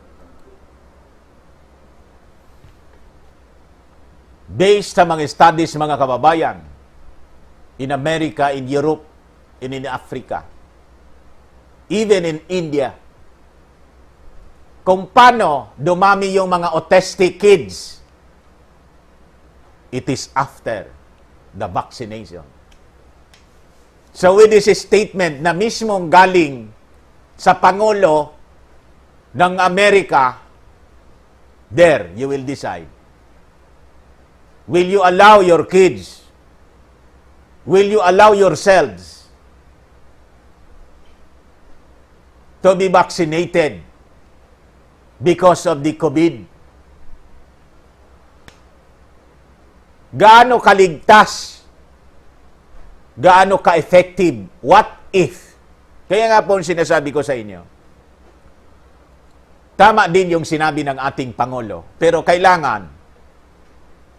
A: Based sa mga studies, mga kababayan, in America, in Europe, and in Africa, even in India, kung paano dumami yung mga autistic kids, it is after the vaccination. So with this statement na mismong galing sa Pangulo ng Amerika, there you will decide. Will you allow your kids? Will you allow yourselves to be vaccinated because of the COVID? Gaano kaligtas? Gaano ka-effective? What if? Kaya nga po sinasabi ko sa inyo, tama din yung sinabi ng ating Pangulo, pero kailangan,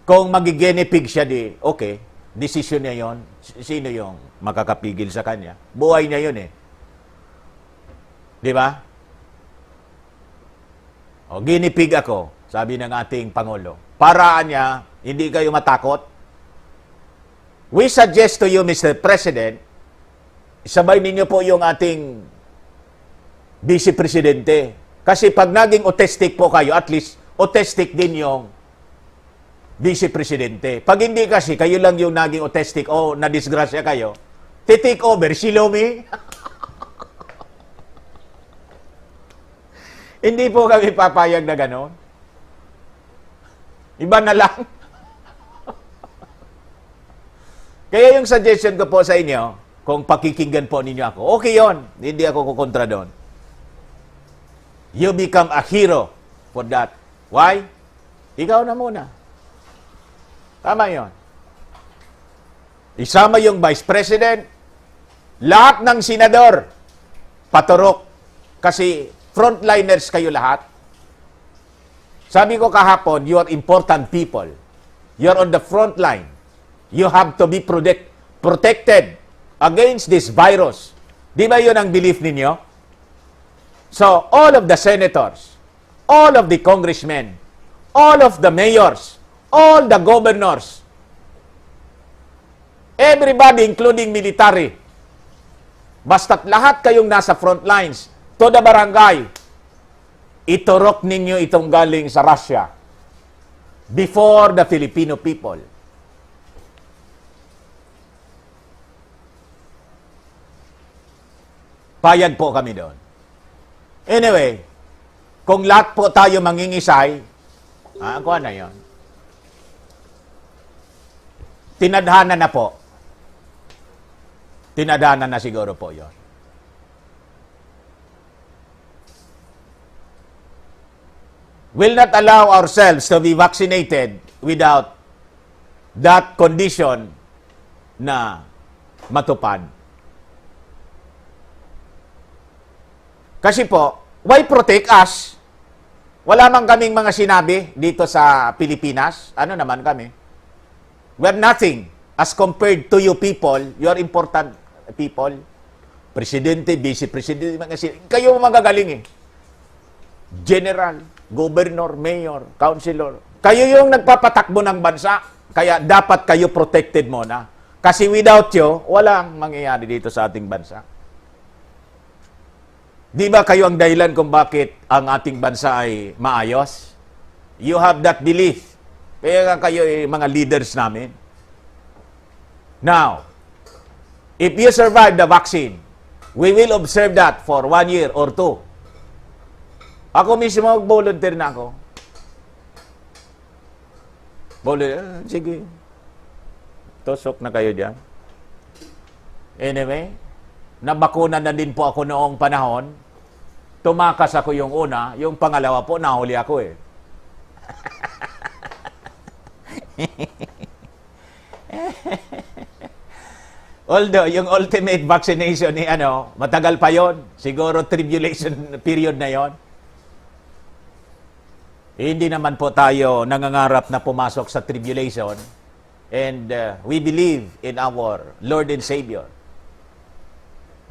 A: kung magigenepig siya okay, Desisyon niya yon. Sino yung makakapigil sa kanya? Buhay niya yun eh. Di ba? O, ginipig ako, sabi ng ating Pangulo. Paraan niya, hindi kayo matakot. We suggest to you, Mr. President, isabay ninyo po yung ating Vice Presidente. Kasi pag naging autistic po kayo, at least autistic din yung Vice Presidente. Pag hindi kasi, kayo lang yung naging autistic o nadisgrasya kayo, titake over si Lomi. Hindi po kami papayag na gano'n. Iba na lang. Kaya yung suggestion ko po sa inyo, kung pakikinggan po ninyo ako, okay yon, hindi ako kukontra doon. You become a hero for that. Why? Ikaw na muna. Tama yon. Isama yung Vice President, lahat ng senador, paturok. Kasi frontliners kayo lahat. Sabi ko kahapon, you are important people. You're on the front line. You have to be protected against this virus. Di ba yun ang belief ninyo? So, all of the senators, all of the congressmen, all of the mayors, all the governors, everybody, including military, basta't lahat kayong nasa front lines, to the barangay, iturok ninyo itong galing sa Russia before the Filipino people. Payag po kami doon. Anyway, kung lahat po tayo mangingisay, ako na yon. Tinadhana na po. Tinadhana na siguro po yon. Will not allow ourselves to be vaccinated without that condition na matupad. Kasi po, why protect us? Wala man kaming mga sinabi dito sa Pilipinas. Ano naman kami? We're nothing as compared to you people. You are important people. Presidente, Vice Presidente, kayo magagaling eh. General, Governor, Mayor, Councilor. Kayo yung nagpapatakbo ng bansa. Kaya dapat kayo protected muna. Kasi without you, walang mangyayari dito sa ating bansa. Di ba kayo ang dahilan kung bakit ang ating bansa ay maayos? You have that belief. Kaya nga kayo ay mga leaders namin. Now, if you survive the vaccine, we will observe that for 1 year or 2. Ako mismo, volunteer na ako. Sige. Tusok na kayo dyan. Anyway, nabakuna na din po ako noong panahon. Tumakas ako yung una. Yung pangalawa po, nahuli ako eh. Although, yung ultimate vaccination ni matagal pa yon. Siguro tribulation period na yon. Hindi naman po tayo nangangarap na pumasok sa tribulation. And we believe in our Lord and Savior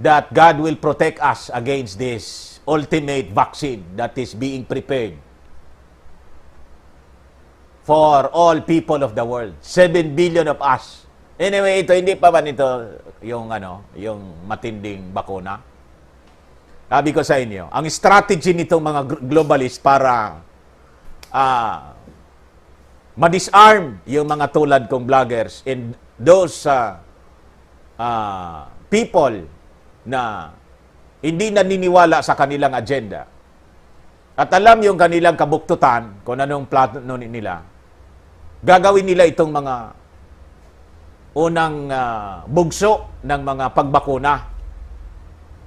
A: that God will protect us against this ultimate vaccine that is being prepared for all people of the world. 7 billion of us. Anyway, ito hindi pa man ito yung yung matinding bakuna. Sabi ko sa inyo, ang strategy nitong mga globalist para ma-disarm yung mga tulad kong vloggers and those people na hindi naniniwala sa kanilang agenda. At alam yung kanilang kabuktutan kung anong plano nila. Gagawin nila itong mga unang bugso ng mga pagbakuna.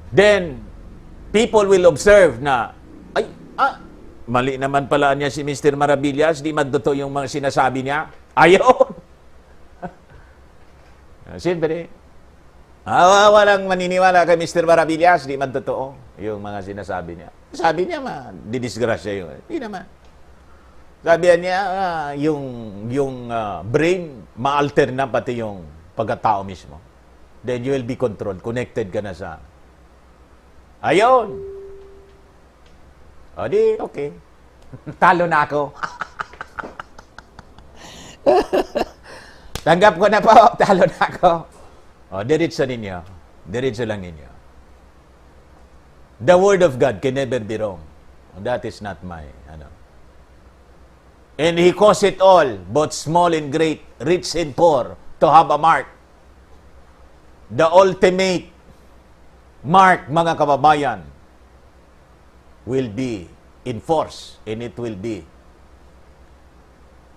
A: Then, people will observe na, mali naman pala niya si Mr. Maravillas, di magtotoo yung mga sinasabi niya. Ayaw! Siyempre, walang maniniwala kay Mr. Maravillas, di magtotoo yung mga sinasabi niya. Sabi niya, didisgrasya yun. Hindi naman. Sabi niya, yung brain, ma-alter na pati yung pagkatao mismo. Then you will be controlled. Connected ka na sa... Ayun! O di, okay. Talo na ako. Tanggap ko na po. Talo na ako. O, diretso ninyo. Diretso lang ninyo. The word of God can never be wrong. That is not my, And He caused it all, both small and great, rich and poor, to have a mark. The ultimate mark, mga kababayan, will be enforced and it will be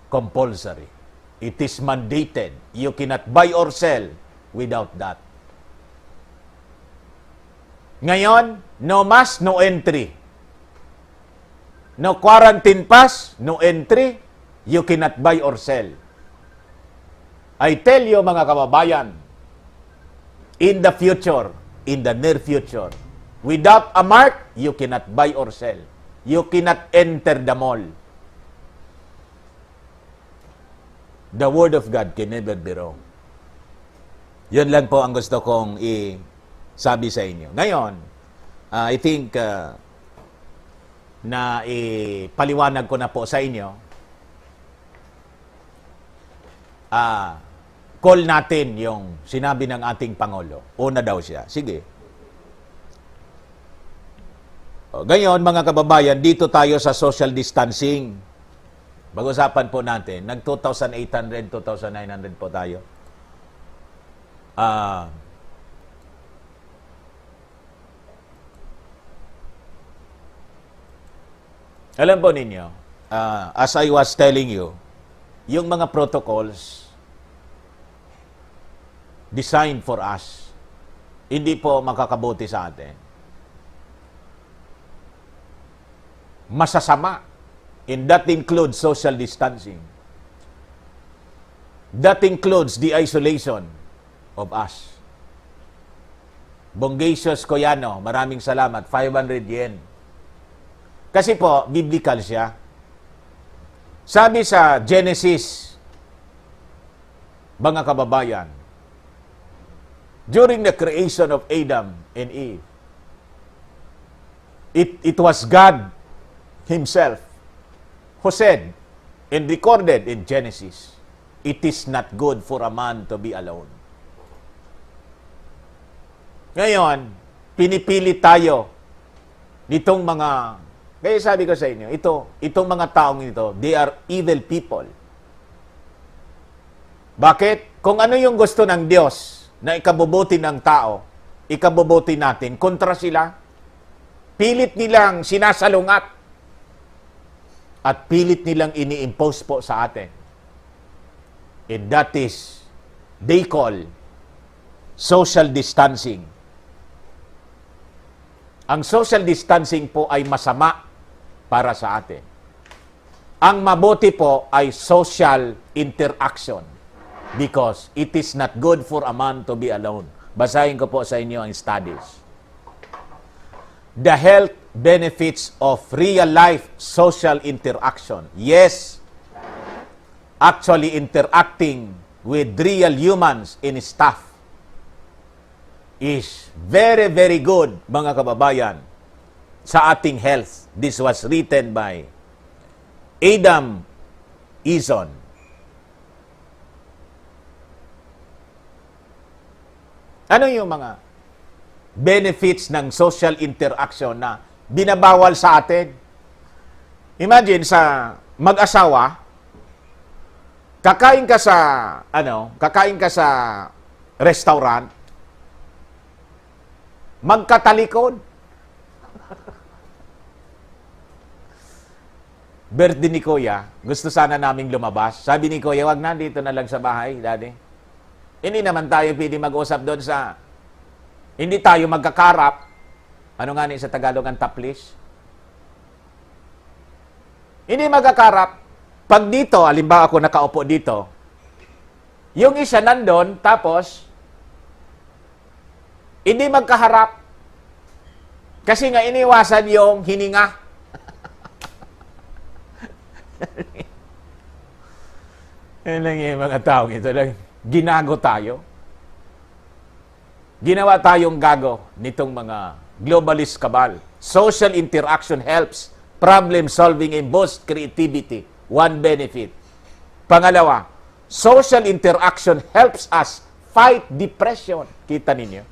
A: compulsory. It is mandated. You cannot buy or sell without that. Ngayon, no mask, no entry. No quarantine pass, no entry. You cannot buy or sell. I tell you, mga kababayan, in the future, in the near future, without a mark, you cannot buy or sell. You cannot enter the mall. The word of God can never be wrong. Yun lang po ang gusto kong sabi sa inyo. Ngayon, I think na paliwanag ko na po sa inyo. Call natin yung sinabi ng ating Pangulo. Una daw siya. Sige. Ngayon, mga kababayan, dito tayo sa social distancing. Pag-usapan po natin. Nag 2,800, 2,900 po tayo. Alam po ninyo, as I was telling you, yung mga protocols designed for us, hindi po makakabuti sa atin. Masasama. And that includes social distancing. That includes the isolation of us. Bonggacious Koyano, maraming salamat, 500 yen. Kasi po, biblical siya. Sabi sa Genesis, mga kababayan, during the creation of Adam and Eve, it was God Himself who said and recorded in Genesis, it is not good for a man to be alone. Ngayon, pinipili tayo nitong mga, kaya sabi ko sa inyo, itong mga taong ito, they are evil people. Bakit? Kung ano yung gusto ng Diyos na ikabubuti ng tao, ikabubuti natin, kontra sila, pilit nilang sinasalungat at pilit nilang ini-impose po sa atin. And that is, they call social distancing. Ang social distancing po ay masama para sa atin. Ang mabuti po ay social interaction because it is not good for a man to be alone. Basahin ko po sa inyo ang studies. The health benefits of real life social interaction. Yes, actually interacting with real humans in staff is very, very good, mga kababayan, sa ating health. This was written by Adam Eason. Ano yung mga benefits ng social interaction na binabawal sa atin? Imagine sa mag-asawa, kakain ka sa restaurant, magkatalikod. Birthday ni Kuya, gusto sana naming lumabas. Sabi ni Kuya, wag na, dito na lang sa bahay, Daddy. Hindi naman tayo pwede mag-usap doon sa, hindi tayo magkakarap. Ano nga ni sa Tagalog ang taplis? Hindi magkakarap. Pag dito, halimbawa ako nakaupo dito, yung isa nandun, tapos, hindi magkaharap. Kasi nga iniwasan yung hininga. Yan lang yung mga tao ito. Ginago tayo. Ginawa tayong gago nitong mga globalist cabal. Social interaction helps problem solving and boost creativity. One benefit. Pangalawa, social interaction helps us fight depression. Kita ninyo?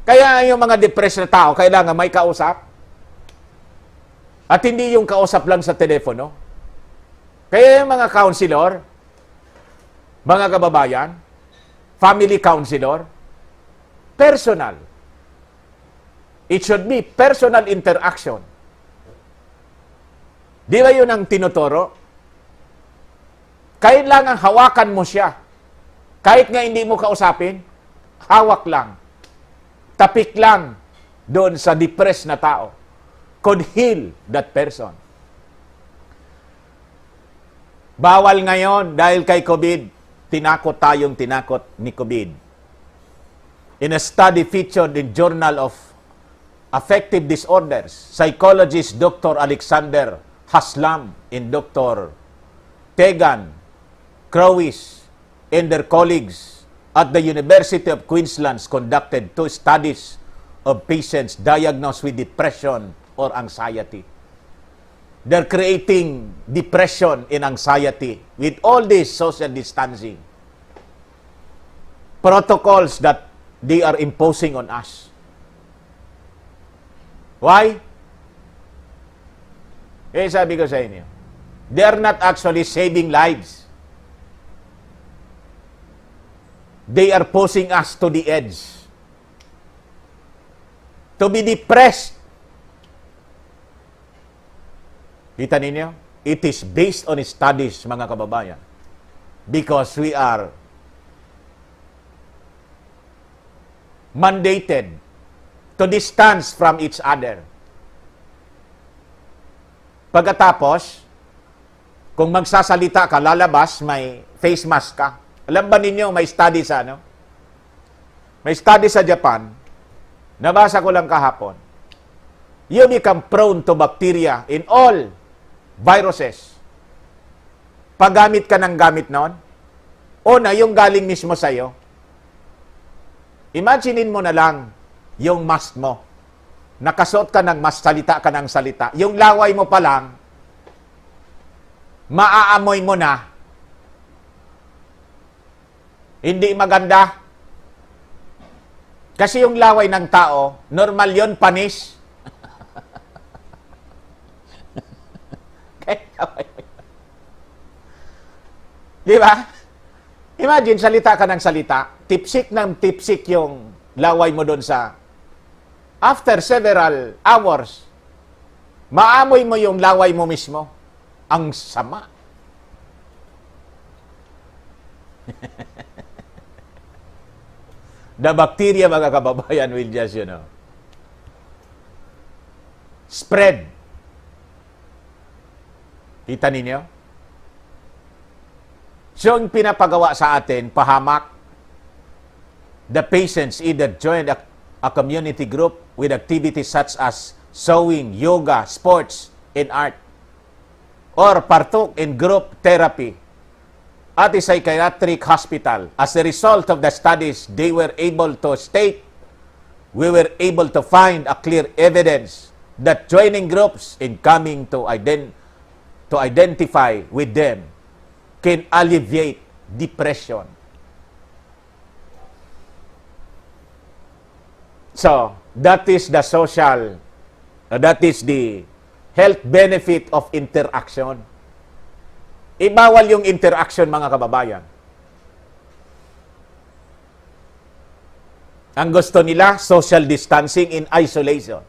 A: Kaya yung mga depressed na tao, kailangan may kausap. At hindi yung kausap lang sa telepono. Kaya yung mga counselor, mga kababayan, family counselor, personal. It should be personal interaction. Di ba yun ang tinuturo? Kailangan hawakan mo siya. Kahit nga hindi mo kausapin, hawak lang. Tapik lang doon sa depressed na tao. Could heal that person. Bawal ngayon dahil kay COVID, tinakot tayong tinakot ni COVID. In a study featured in Journal of Affective Disorders, psychologist Dr. Alexander Haslam and Dr. Tegan Crowis and their colleagues at the University of Queensland conducted 2 studies of patients diagnosed with depression or anxiety. They're creating depression and anxiety with all this social distancing protocols that they are imposing on us. Why? Eh, sabi ko sa inyo, they are not actually saving lives. They are pushing us to the edge. To be depressed. Kita ninyo? It is based on studies, mga kababayan. Because we are mandated to distance from each other. Pagkatapos, kung magsasalita ka, lalabas, may face mask ka. Alam ba ninyo, may study sa ano? May study sa Japan, nabasa ko lang kahapon. You become prone to bacteria in all viruses. Paggamit ka ng gamit noon, una, yung galing mismo sa'yo. Imaginein mo na lang yung mask mo. Nakasuot ka ng mask, salita ka ng salita. Yung laway mo pa lang, maaamoy mo na. Hindi maganda. Kasi yung laway ng tao, normal yon, panis. Di ba? Imagine, salita ka ng salita, tipsik ng tipsik yung laway mo doon sa... After several hours, maamoy mo yung laway mo mismo. Ang sama. The bacteria, mga kababayan, will just, spread. Kita ninyo? So, yung pinapagawa sa atin, pahamak, the patients either joined a community group with activities such as sewing, yoga, sports, and art, or partook in group therapy at a psychiatric hospital. As a result of the studies, they were able to state, we were able to find a clear evidence that joining groups and coming to identify with them can alleviate depression. So, that is the social, that is the health benefit of interaction. Ibawal yung interaction, mga kababayan. Ang gusto nila, social distancing in isolation.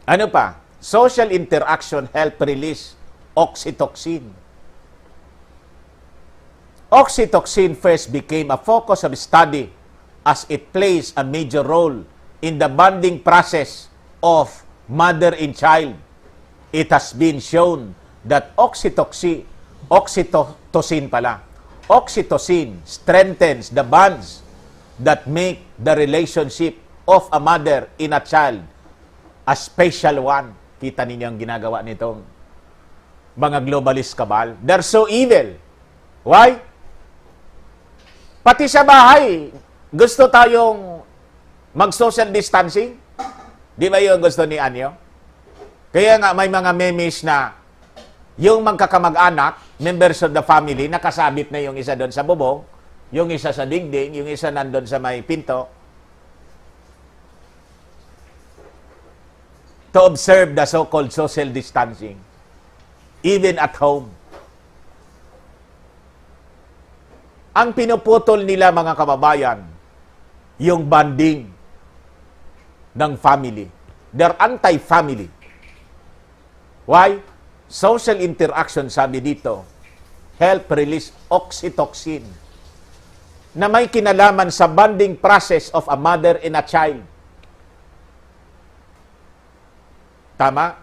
A: Ano pa? Social interaction help release oxytocin. Oxytocin first became a focus of study as it plays a major role in the bonding process of mother and child. It has been shown that oxytocin strengthens the bonds that make the relationship of a mother in a child a special one. Kita ninyo ang ginagawa nitong mga globalist cabal. They're so evil. Why? Pati sa bahay, gusto tayong mag-social distancing. Di ba yung gusto ni Anyo? Kaya nga may mga memes na yung magkakamag-anak, members of the family, nakasabit na yung isa doon sa bubong, yung isa sa dingding, yung isa nandun sa may pinto, to observe the so-called social distancing, even at home. Ang pinuputol nila, mga kababayan, yung bonding ng family. They're anti-family. Why? Social interaction, sabi dito, help release oxytocin na may kinalaman sa bonding process of a mother and a child. Tama?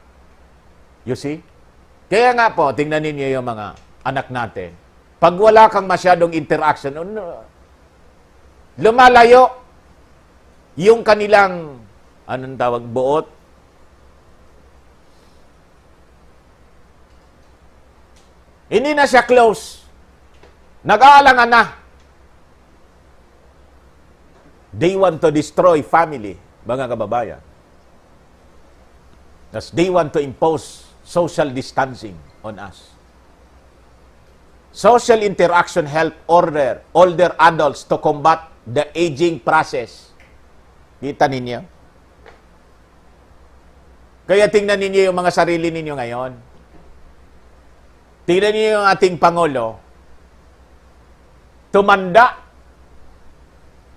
A: You see? Kaya nga po, tingnan ninyo yung mga anak natin. Pag wala kang masyadong interaction, lumalayo yung kanilang, anong tawag, buot. Hindi na siya close. Nag-aalangan na. They want to destroy family, mga kababayan. Thus, they want to impose social distancing on us. Social interaction help older adults to combat the aging process. Kita ninyo? Kaya tingnan ninyo yung mga sarili ninyo ngayon. Tingnan niyo yung ating Pangulo, tumanda,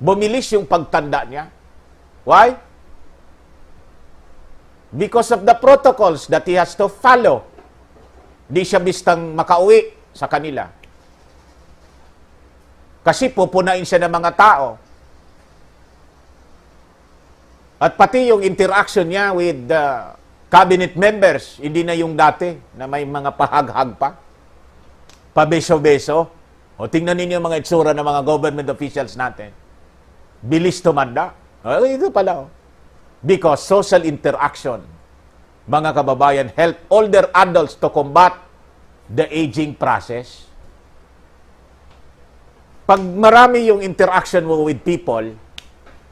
A: bumilis yung pagtanda niya. Why? Because of the protocols that he has to follow. Di siya bistang makauwi sa kanila. Kasi pupunain siya ng mga tao. At pati yung interaction niya with the cabinet members, hindi na yung dati na may mga pahaghag pa. Pabeso-beso. O tingnan ninyo yung mga itsura ng mga government officials natin. Bilis tumanda. Ito pala. Because social interaction, mga kababayan, help older adults to combat the aging process. Pag marami yung interaction mo with people,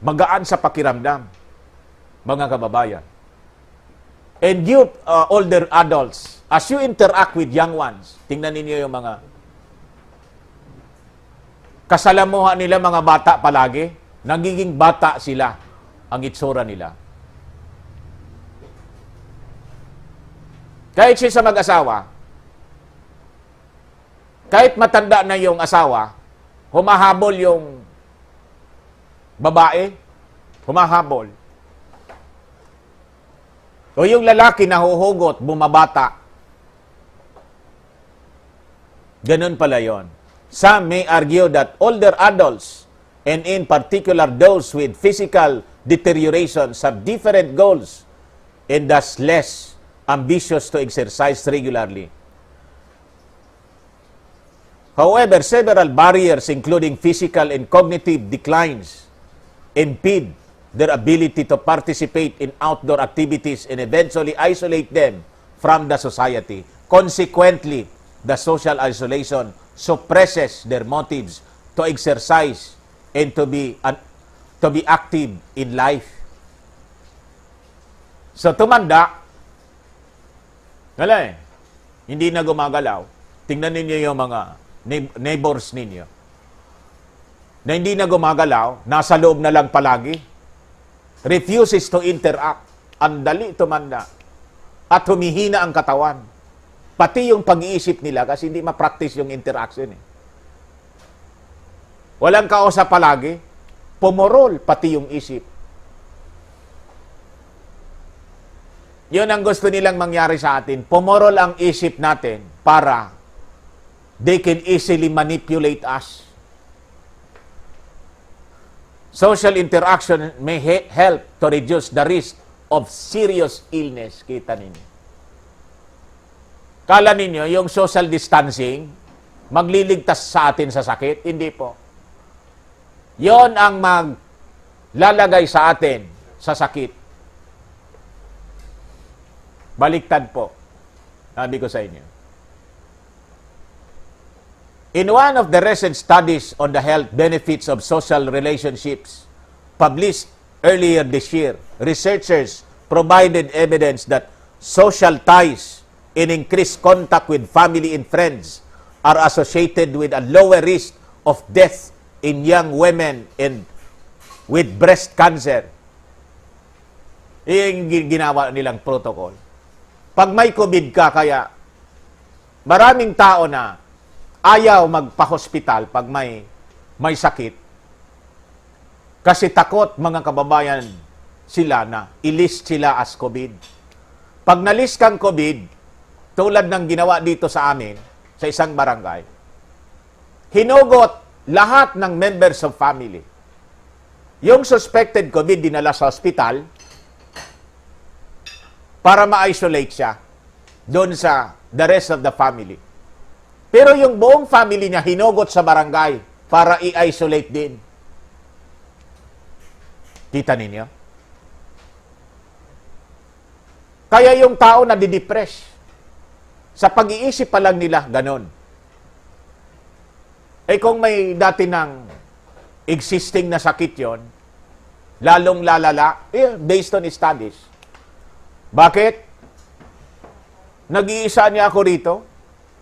A: magaan sa pakiramdam, mga kababayan. And you, older adults, as you interact with young ones, tingnan ninyo yung mga kasalamuhan nila, mga bata palagi, nagiging bata sila ang itsura nila. Kahit siya sa mag-asawa, kahit matanda na yung asawa, humahabol yung babae, humahabol. O yung lalaki na huhugot, bumabata. Ganun pala yon. Some may argue that older adults, and in particular those with physical deterioration, have different goals and thus less ambitious to exercise regularly. However, several barriers, including physical and cognitive declines, impede their ability to participate in outdoor activities and eventually isolate them from the society. Consequently, the social isolation suppresses their motives to exercise and to be active in life. So, tumanda, hindi na gumagalaw. Tingnan ninyo yung mga neighbors ninyo na hindi na gumagalaw, nasa loob na lang palagi, refuses to interact, ang dali tumanda, at humihina ang katawan. Pati yung pag-iisip nila kasi hindi ma-practice yung interaction. Walang kausap palagi, pumorol pati yung isip. Yun ang gusto nilang mangyari sa atin. Pumorol ang isip natin para they can easily manipulate us. Social interaction may help to reduce the risk of serious illness. Kita ninyo. Kala ninyo, yung social distancing, magliligtas sa atin sa sakit? Hindi po. Yon ang maglalagay sa atin sa sakit. Baliktad po. Sabi ko sa inyo. In one of the recent studies on the health benefits of social relationships published earlier this year, researchers provided evidence that social ties and increased contact with family and friends are associated with a lower risk of death in young women and with breast cancer. Yung ginawa nilang protocol. Pag may COVID ka, kaya maraming tao na ayaw magpa-hospital pag may sakit. Kasi takot, mga kababayan, sila na i-list sila as COVID. Pag na-list kang COVID, tulad ng ginawa dito sa amin, sa isang barangay, hinugot lahat ng members of family. Yung suspected COVID dinala sa hospital para ma-isolate siya doon sa the rest of the family. Pero yung buong family niya hinugot sa barangay para i-isolate din. Kita ninyo? Kaya yung tao na didepress, sa pag-iisip pa lang nila, ganon. Eh kung may dati ng existing na sakit yon, lalong lalala, based on studies. Bakit? Nag-iisa niya ako rito,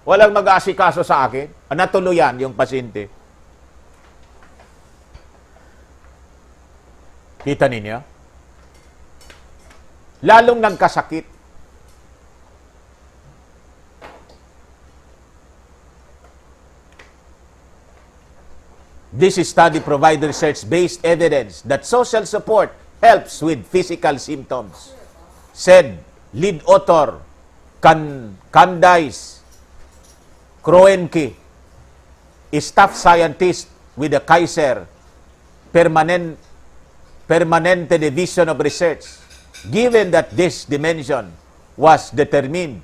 A: walang mag-aasikaso sa akin, natuluyan yung pasyente. Kita ninyo? Lalong nagkasakit. This study provides research-based evidence that social support helps with physical symptoms, said lead author Candice Kroenke, a staff scientist with the Kaiser Permanente Division of Research. Given that this dimension was determined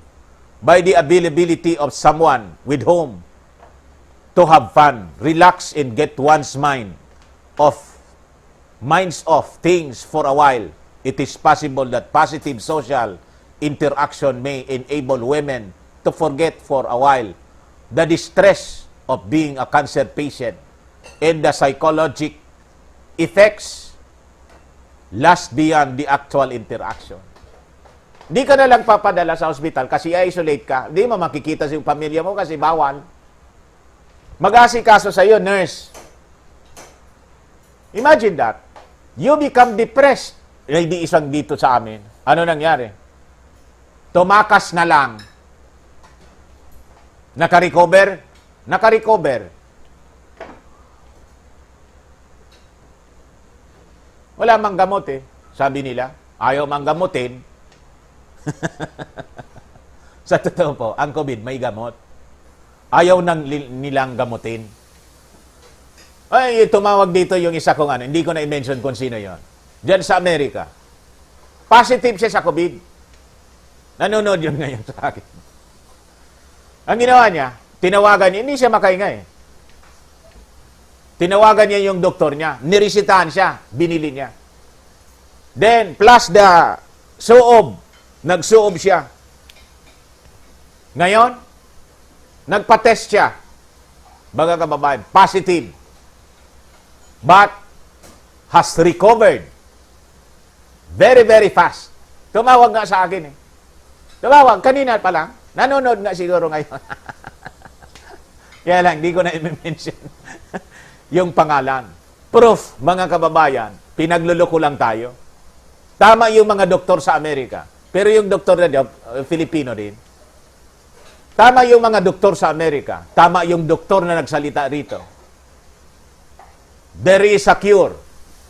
A: by the availability of someone with whom to have fun, relax, and get one's minds off things for a while, it is possible that positive social interaction may enable women to forget for a while the distress of being a cancer patient and the psychological effects last beyond the actual interaction. Di ka na lang papadala sa hospital kasi isolate ka. Di mo makikita sa yung pamilya mo kasi bawal. Mag-asikaso sa iyo, nurse. Imagine that. You become depressed. Di isang dito sa amin. Ano nangyari? Tumakas na lang. Naka-recover? Naka-recover. Wala mang gamot eh. Sabi nila, ayaw mang gamutin. Sa totoo po, ang COVID may gamot. Ayaw nilang gamutin. Ay, tumawag dito yung isa kong ano, hindi ko na i-mention kung sino yon. Diyan sa Amerika. Positive siya sa COVID. Nanonood yun ngayon sa akin. Ang ginawa niya, tinawagan niya, hindi siya makahinga eh. Tinawagan niya yung doktor niya, niresitahan siya, binili niya. Then, plus the suob, nagsuob siya. Ngayon, nagpa-test siya. Baga kababayan, positive. But, has recovered. Very, very fast. Tumawag nga sa akin eh. Tumawag, kanina pa lang. Nanonood nga siguro ngayon. Kaya lang, hindi ko na i-mention yung pangalan. Proof, mga kababayan, pinagluloko lang tayo. Tama yung mga doktor sa Amerika. Pero yung doktor na Filipino rin. Tama yung mga doktor sa Amerika. Tama yung doktor na nagsalita rito. There is a cure.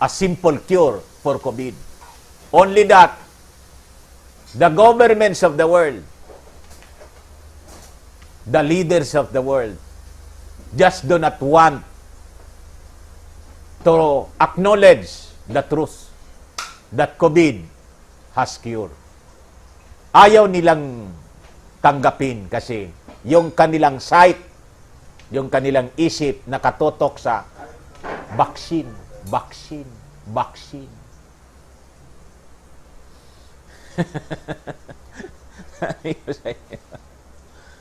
A: A simple cure for COVID. Only that, the governments of the world, the leaders of the world, just do not want to acknowledge the truth that COVID has cure. Ayaw nilang tanggapin kasi yung kanilang sight, yung kanilang isip nakatotok sa vaccine, vaccine, vaccine.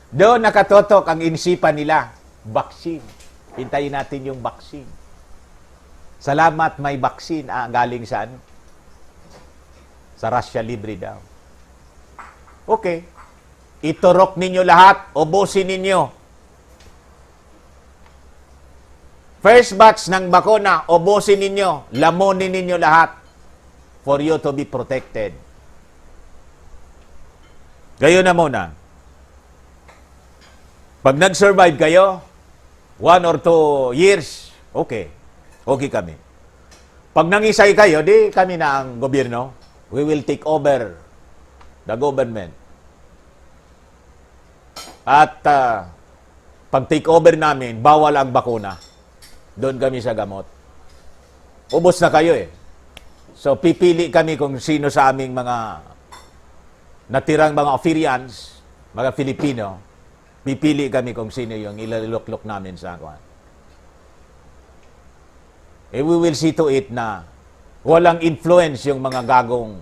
A: Doon nakatotok ang inisipan nila Vaccine. Hintayin natin yung vaccine. Salamat, may vaccine. Galing sa ano? Sa Russia libre daw. Okay. Iturok ninyo lahat. Ubusin ninyo. First batch ng bakuna, ubusin ninyo. Lamunin ninyo lahat. For you to be protected. Gayon na muna. Pag nag-survive kayo, 1 or 2 years, okay. Okay kami. Pag nangisay kayo, di kami na ang gobyerno. We will take over the government. At pag take over namin, bawal ang bakuna. Doon kami sa gamot. Ubos na kayo eh. So, pipili kami kung sino sa aming mga natirang mga Ofirians, mga Filipino, pipili kami kung sino yung ilaluklok namin sa akuan. We will see to it na walang influence yung mga gagong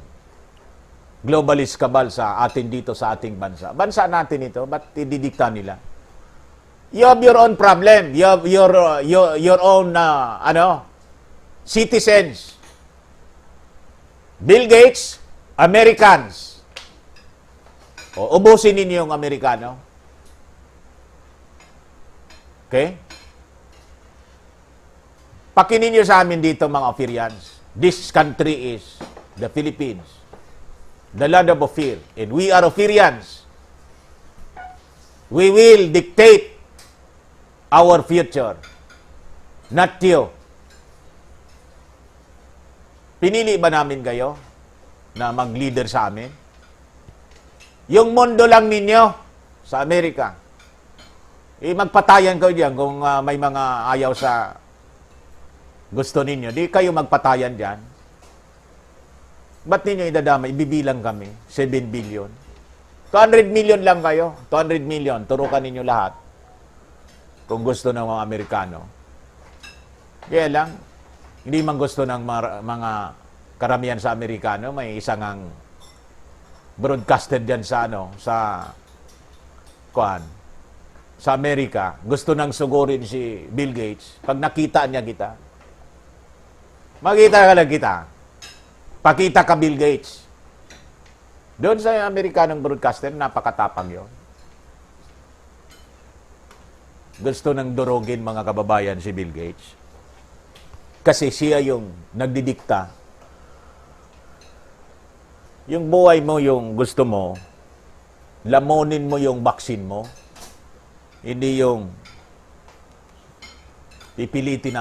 A: globalist cabal sa atin dito sa ating bansa. Bansa natin ito, ba't ididikta nila? You have your own problem. You have your own citizens. Bill Gates, Americans. O, ubusin ninyo yung Amerikano. Okay? Pakinin nyo sa amin dito mga Ofirians. This country is the Philippines. The land of Ofir. And we are Ofirians. We will dictate our future. Not you. Pinili ba namin kayo na mag-leader sa amin? Yung mundo lang ninyo sa Amerika. Magpatayan kayo diyan kung may mga ayaw sa gusto ninyo. Di kayo magpatayan diyan. Ba't ninyo idadama? Ibibilang kami. 7 billion. 200 million lang kayo. 200 million. Turukan ninyo lahat. Kung gusto ng mga Amerikano. Kaya lang, hindi man gusto ng mga karamihan sa Amerikano. May isang ang broadcaster dyan sa sa Amerika. Gusto nang sugurin si Bill Gates. Pag nakita niya kita, makita ka lang kita. Pakita ka Bill Gates. Doon sa Amerikanong broadcaster, napakatapang yon. Gusto nang durugin mga kababayan si Bill Gates. Kasi siya yung nagdidikta. Yung buhay mo yung gusto mo, lamunin mo yung vaccine mo. Hindi yung pipilitin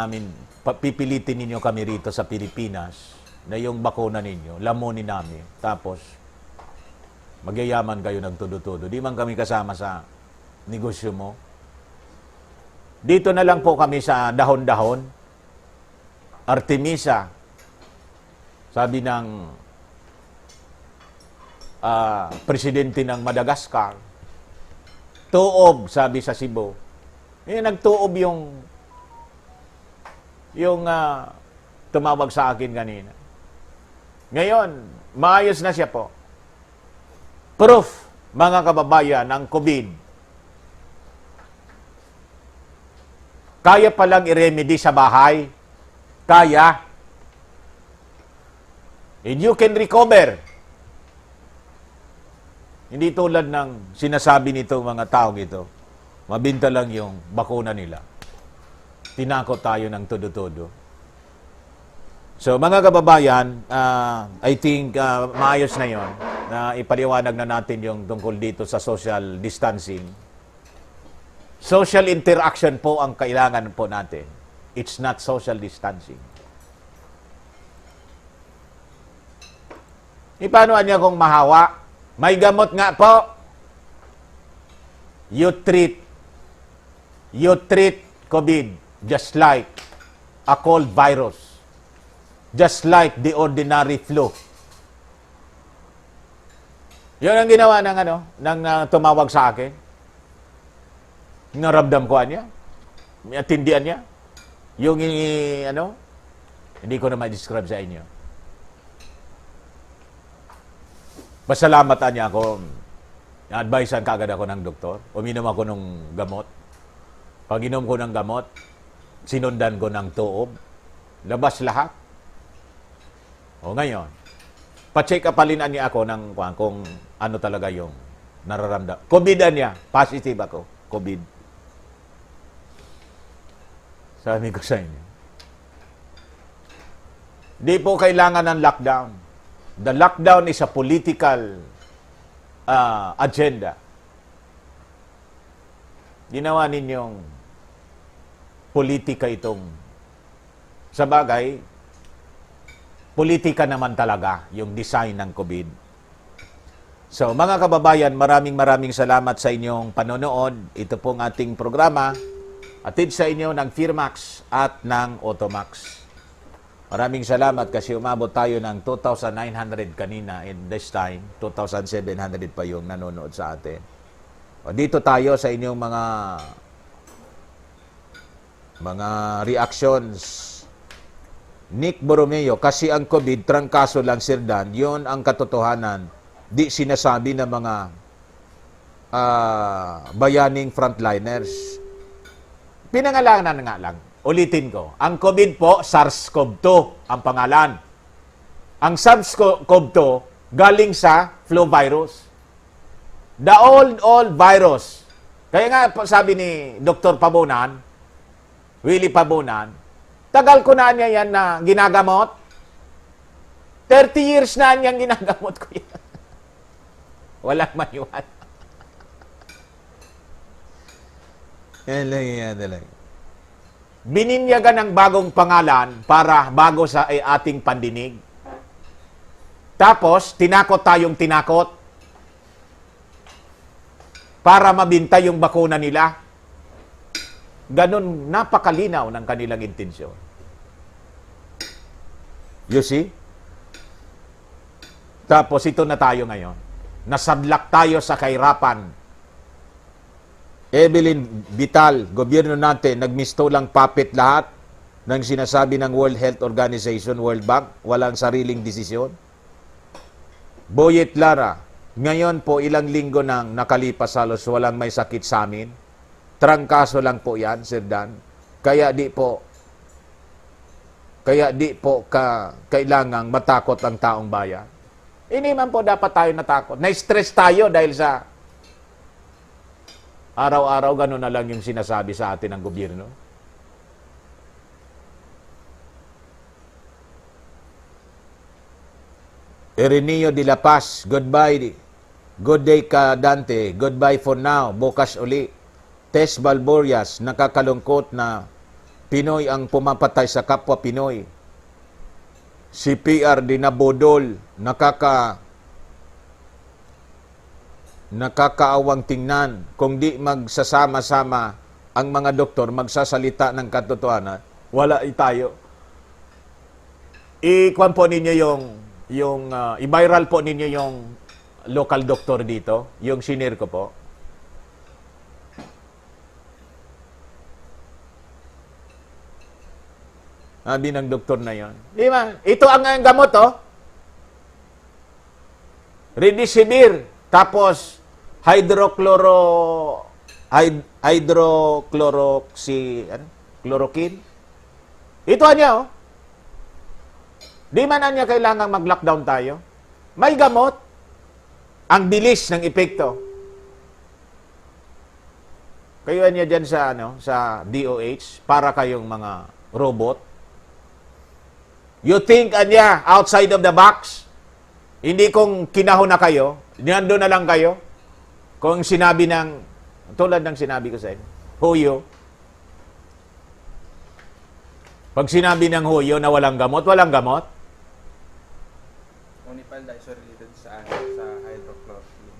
A: ninyo kami rito sa Pilipinas na yung bakuna ninyo, lamunin namin. Tapos, magyayaman kayo ng tudo-tudo. Di man kami kasama sa negosyo mo. Dito na lang po kami sa dahon-dahon. Artemisa, sabi ng presidente ng Madagascar, tuob, sabi sa Cebu. Nagtuob yung tumawag sa akin kanina. Ngayon, maayos na siya po. Proof, mga kababayan, ng COVID. Kaya palang i-remedy sa bahay. Kaya. And you can recover. Hindi tulad ng sinasabi nito mga taong ito. Mabinta lang yung bakuna nila. Tinakot tayo ng todo-todo. So mga kababayan, I think maayos na yon na ipaliwanag na natin yung tungkol dito sa social distancing. Social interaction po ang kailangan po natin. It's not social distancing. Paano niya kung mahawa? May gamot nga po. You treat COVID just like a cold virus. Just like the ordinary flu. Yun ang ginawa ng tumawag sa akin. Naramdam ko niya. May atindihan niya. Yung hindi ko na ma-describe sa inyo. Pasalamatan niya ako. Na-advisean kagad ako ng doktor. Uminom ako ng gamot. Pag inom ko ng gamot, sinundan ko ng tuob, labas lahat. O ngayon, pa-check upalinan niya ako ng kung ano talaga yung nararamdaman. COVID niya, positive ako, COVID. Sabi ko sa inyo, di po kailangan ng lockdown. The lockdown is a political agenda. Ginawa ninyong politika itong sa bagay, politika naman talaga yung design ng COVID. So, mga kababayan, maraming salamat sa inyong panonood. Ito pong ating programa. Atid sa inyo ng Firmax at ng Automax. Maraming salamat kasi umabot tayo ng 2,900 kanina and this time, 2,700 pa yung nanonood sa atin. O, dito tayo sa inyong mga reactions. Nick Borromeo, kasi ang COVID, trangkaso lang, Sir Dan, yun ang katotohanan. Di sinasabi ng mga bayaning frontliners. Pinangalanan nga lang. Ulitin ko. Ang COVID po, SARS-CoV-2 ang pangalan. Ang SARS-CoV-2 galing sa flu virus. The old virus. Kaya nga sabi ni Dr. Pabunan, Willie Pabunan, tagal ko na niya yan na ginagamot. 30 years na niyang ginagamot ko yan. Walang maniwala. Yan lang. Bininyagan ng bagong pangalan para bago sa ating pandinig. Tapos, tinakot tayong tinakot para mabinta yung bakuna nila. Ganon, napakalinaw ng kanilang intensyon. You see? Tapos, ito na tayo ngayon. Nasadlak tayo sa kahirapan. Evelyn Vital, gobyerno natin, nagmisto lang puppet lahat ng sinasabi ng World Health Organization, World Bank, walang sariling desisyon. Boyet Lara, ngayon po ilang linggo nang nakalipas halos walang may sakit sa amin. Trangkaso lang po yan, Sir Dan. Kaya di po kailangang matakot ang taong bayan. Hindi man po dapat tayo natakot. Na-stress tayo dahil sa araw-araw gano'n na lang yung sinasabi sa atin ng gobyerno. Ireneo de la Paz, goodbye. Good day ka, Dante. Goodbye for now. Bukas uli. Tess Balborias, nakakalungkot na Pinoy ang pumapatay sa kapwa Pinoy. Si PR Dinabodol, nakakaawang tingnan. Kung di magsasama-sama ang mga doktor, magsasalita ng katotohanan, wala tayo. I-kwan po ninyo i-viral po ninyo yung local doctor dito, yung senior ko po. Sabi ng doktor na yon. Di ba? Ito ang gamot, oh. Remdesivir. Tapos, chloroquine. Ito niya, oh. Di man na niya kailangang mag-lockdown tayo. May gamot. Ang bilis ng epekto. Kayo niya dyan sa DOH, para kayong mga robot. You think, outside of the box? Hindi kung kinahon na kayo, nandun na lang kayo. Kung sinabi tulad ng sinabi ko sa inyo, huyo. Pag sinabi ng huyo na walang gamot, walang gamot.
E: Unipalda is related sa hydrochloroquine.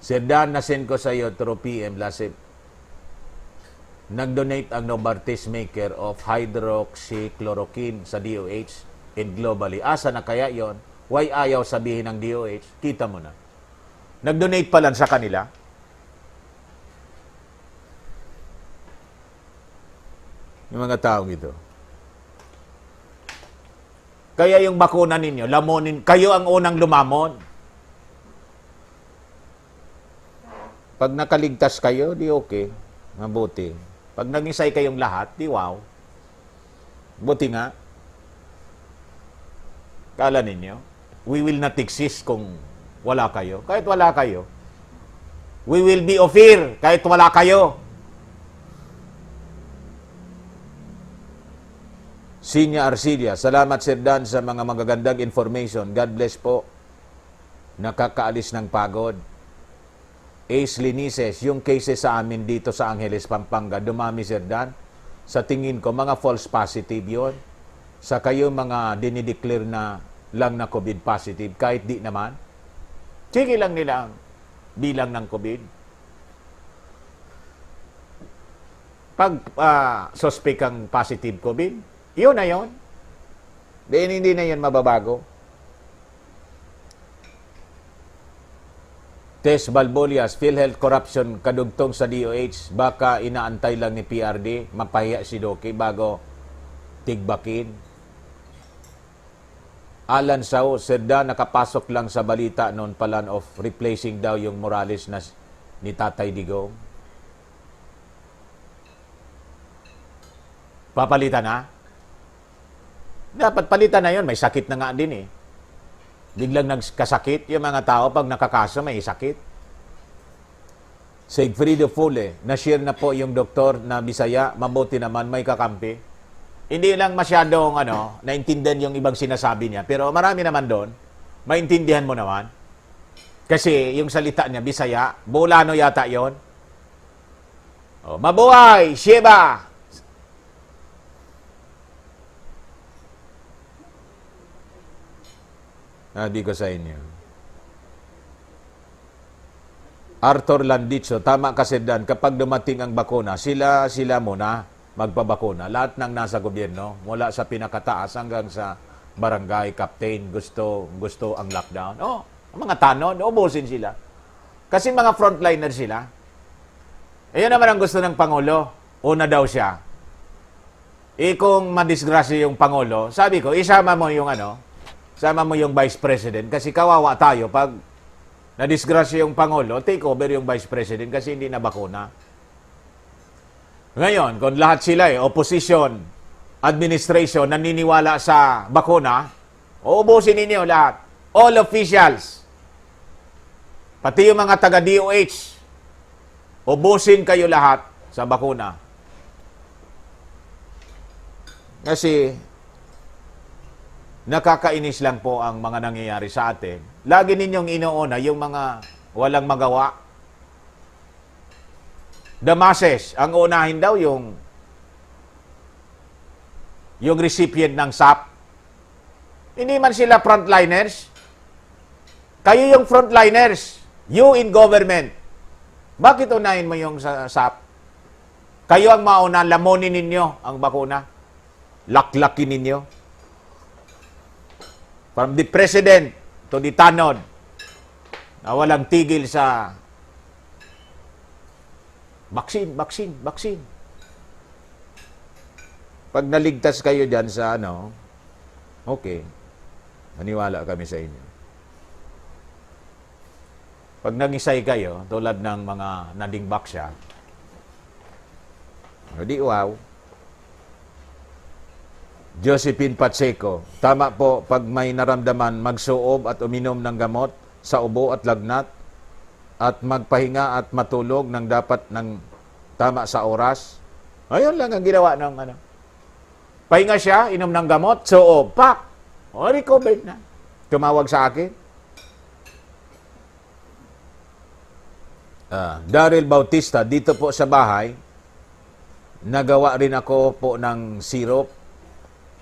A: Sir Dan, nasend ko sa iyo through PM Lasip. Nag-donate ang Novartis maker of hydroxychloroquine sa DOH and globally. Asa na kaya yon? Why ayaw sabihin ng DOH? Kita mo na. Nag-donate pa lang sa kanila. Yung mga taong ito. Kaya yung bakuna ninyo, lamunin, kayo ang unang lumamon. Pag nakaligtas kayo, di okay. Mabuti. Pag nag-isay kayong lahat, di wow. Buti nga. Kala ninyo, we will not exist kung wala kayo. Kahit wala kayo. We will be of fear kahit wala kayo. Sinya Arcilia, salamat Sir Dan sa mga magagandang information. God bless po. Nakakaalis ng pagod. Ace Linises, yung cases sa amin dito sa Angeles, Pampanga, dumami Sir Dan. Sa tingin ko, mga false positive yon. Sa kayo mga dinideclare na lang na COVID positive, kahit di naman. Sige lang nila ang bilang ng COVID. Pag suspect ang positive COVID, yun na yun. Hindi na yun mababago. Tess Balbolias, PhilHealth corruption kadugtong sa DOH. Baka inaantay lang ni PRD, mapahiya si Doki bago tigbakin. Alan Sao, Sir Dan, nakapasok lang sa balita noon plan of replacing daw yung Morales na ni Tatay Digong. Papalitan na? Dapat palitan na yun. May sakit na nga din eh. Biglang nagkasakit. Yung mga tao pag nakakaso may sakit. Sigfrido Fule, na-share na po yung doktor na Bisaya. Mabuti naman may kakampi. Hindi lang masyadong naintindihan yung ibang sinasabi niya. Pero marami naman doon. Maintindihan mo naman. Kasi yung salita niya, Bisaya, Bolano yata yon. Oh, mabuhay! Sheba! Sabi ko sa inyo. Arthur Landicho, tama kasi Dan, kapag dumating ang bakuna, sila muna magpabakuna. Lahat ng nasa gobyerno, mula sa pinakataas hanggang sa barangay, captain, gusto ang lockdown. Oh, ang mga tanod, ubusin sila. Kasi mga frontliner sila. Ayun naman ang gusto ng Pangulo. Una daw siya. Kung madisgrasya yung Pangulo, sabi ko, isama mo yung sama mo yung Vice President kasi kawawa tayo pag nadisgrasya yung Pangulo, take over yung Vice President kasi hindi na bakuna. Ngayon, kung lahat sila opposition, administration, naniniwala sa bakuna, uubusin ninyo lahat. All officials, pati yung mga taga-DOH, ubusin kayo lahat sa bakuna. Kasi nakakainis lang po ang mga nangyayari sa atin. Lagi ninyong inuuna yung mga walang magawa. The masses, ang unahin daw yung recipient ng SAP. Hindi man sila frontliners. Kayo yung frontliners. You in government. Bakit unahin mo yung SAP? Kayo ang mauna, lamunin ninyo ang bakuna. Laklakin ninyo. From the president to the tanod na walang tigil sa vaccine. Pag naligtas kayo dyan sa okay, maniwala kami sa inyo. Pag nangisay kayo, tulad ng mga nadingbak siya, di wow. Josephine Pacheco, tama po, pag may naramdaman, magsuob at uminom ng gamot sa ubo at lagnat at magpahinga at matulog ng dapat ng tama sa oras. Ayun lang ang ginawa ng Pahinga siya, inom ng gamot, suob, pak! Recovered na. Tumawag sa akin. Daryl Bautista, dito po sa bahay, nagawa rin ako po ng syrup.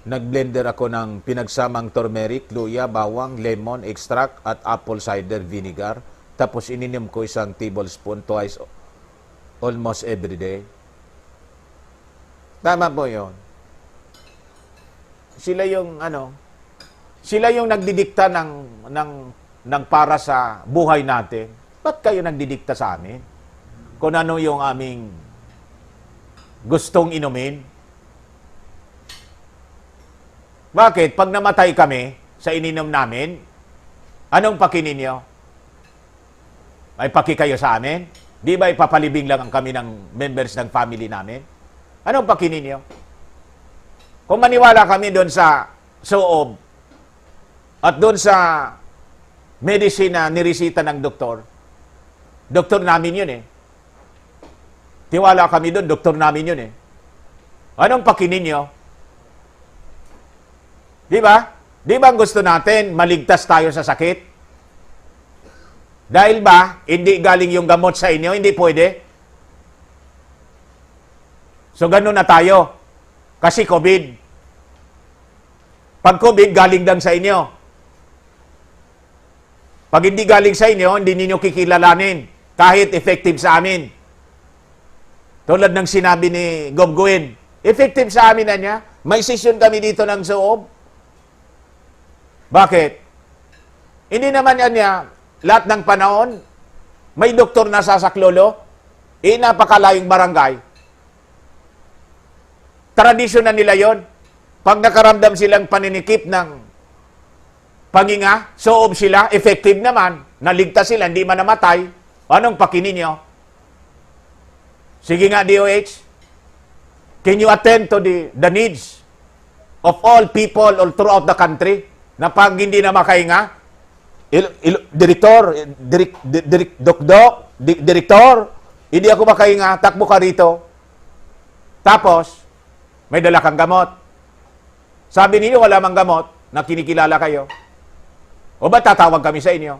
A: Nag-blender ako ng pinagsamang turmeric, luya, bawang, lemon, extract at apple cider vinegar. Tapos ininom ko 1 tablespoon twice almost every day. Tama po yun. Sila yung nagdidikta ng para sa buhay natin. Ba't kayo nagdidikta sa amin? Kung ano yung aming gustong inumin? Bakit? Pag namatay kami sa ininom namin, anong paki ninyo? Ay paki kayo sa amin? Di ba ipapalibing lang ang kami ng members ng family namin? Anong pakinin niyo? Kung maniwala kami doon sa soob at doon sa medicine na niresita ng doktor namin yun eh. Tiwala kami doon, doktor namin yun eh. Anong pakinin niyo? Di ba? Di ba ang gusto natin, maligtas tayo sa sakit? Dahil ba, hindi galing yung gamot sa inyo, hindi pwede? So, ganun na tayo. Kasi COVID. Pag COVID, galing lang sa inyo. Pag hindi galing sa inyo, hindi ninyo kikilalanin. Kahit effective sa amin. Tulad ng sinabi ni Gov. Gwen, effective sa amin na niya. May session kami dito ng soob. Bakit? Hindi naman yan niya, lahat ng panahon, may doktor na sasaklolo, napakalayong barangay. Tradisyon na nila yon. Pag nakaramdam silang paninikip ng panginga, soob sila, effective naman, naligtas sila, hindi man namatay, anong pakinin nyo? Sige nga, DOH, can you attend to the needs of all people all throughout the country na pag hindi na makahinga, direktor, hindi ako makahinga, takbo ka rito. Tapos, may dala kang gamot. Sabi niyo wala mang gamot na kinikilala kayo. O ba tatawag kami sa inyo?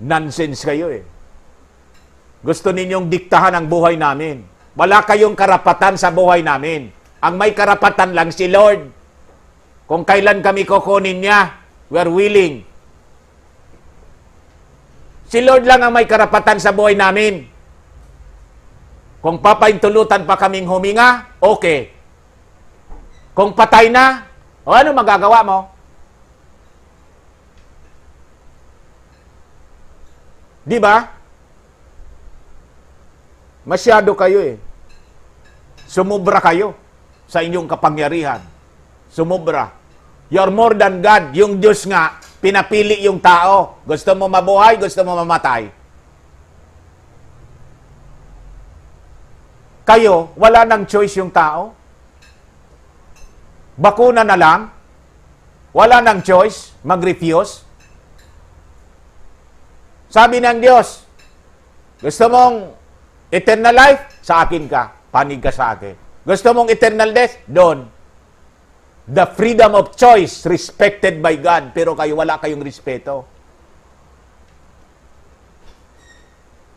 A: Nonsense kayo eh. Gusto ninyong diktahan ang buhay namin. Wala kayong karapatan sa buhay namin. Ang may karapatan lang si Lord. Kung kailan kami kukunin niya, we are willing. Si Lord lang ang may karapatan sa buhay namin. Kung papaintulutan pa kaming huminga, okay. Kung patay na, ano magagawa mo? Di ba? Masyado kayo eh. Sumubra kayo sa inyong kapangyarihan. Sumubra. You're more than God. Yung Diyos nga, pinapili yung tao. Gusto mo mabuhay, gusto mo mamatay. Kayo, wala nang choice yung tao. Bakuna na lang. Wala nang choice, mag-refuse. Sabi ng Diyos, gusto mong eternal life? Sa akin ka. Panig ka sa akin. Gusto mong eternal death? Doon. The freedom of choice respected by God. Pero kayo, wala kayong respeto.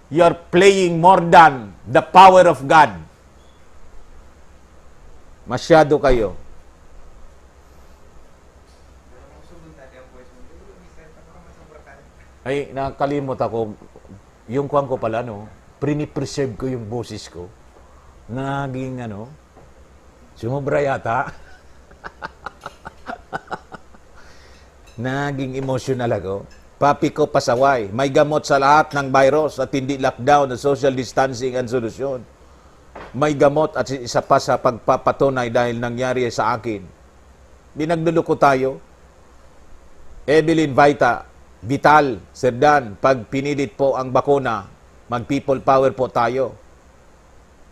A: You're playing more than the power of God. Masyado kayo. Ay, nakalimot ako. Yung kuwan ko pala, no? Prinipreserve ko yung boses ko. Naging, sumubra yata. Naging emotional ako. Papi ko pasaway. May gamot sa lahat ng virus at hindi lockdown at social distancing ang solusyon. May gamot at isa pa sa pagpapatunay dahil nangyari sa akin. Binagluluko tayo. Evelyn Vital, Serdan, pag pinilit po ang bakuna, mag-people power po tayo.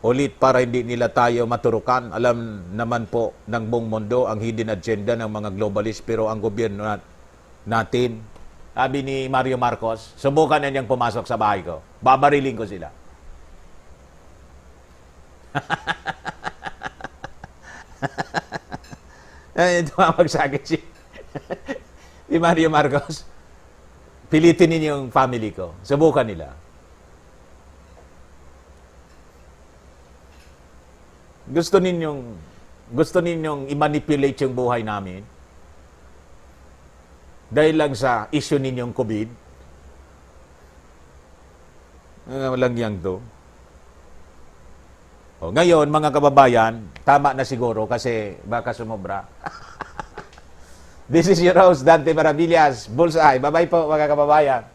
A: Ulit para hindi nila tayo maturukan. Alam naman po ng buong mundo ang hidden agenda ng mga globalist pero ang gobyerno natin, sabi ni Mario Marcos, subukan na niyang pumasok sa bahay ko. Babariling ko sila. Tumawag sa akin si Mario Marcos. Pilitin ninyo yung family ko. Subukan nila. Gusto ninyong i-manipulate yung buhay namin dahil lang sa issue ninyong COVID. Walang yang to. O, ngayon, mga kababayan, tama na siguro kasi baka sumobra. This is your host, Dante Maravillas. Bullseye. Bye-bye po, mga kababayan.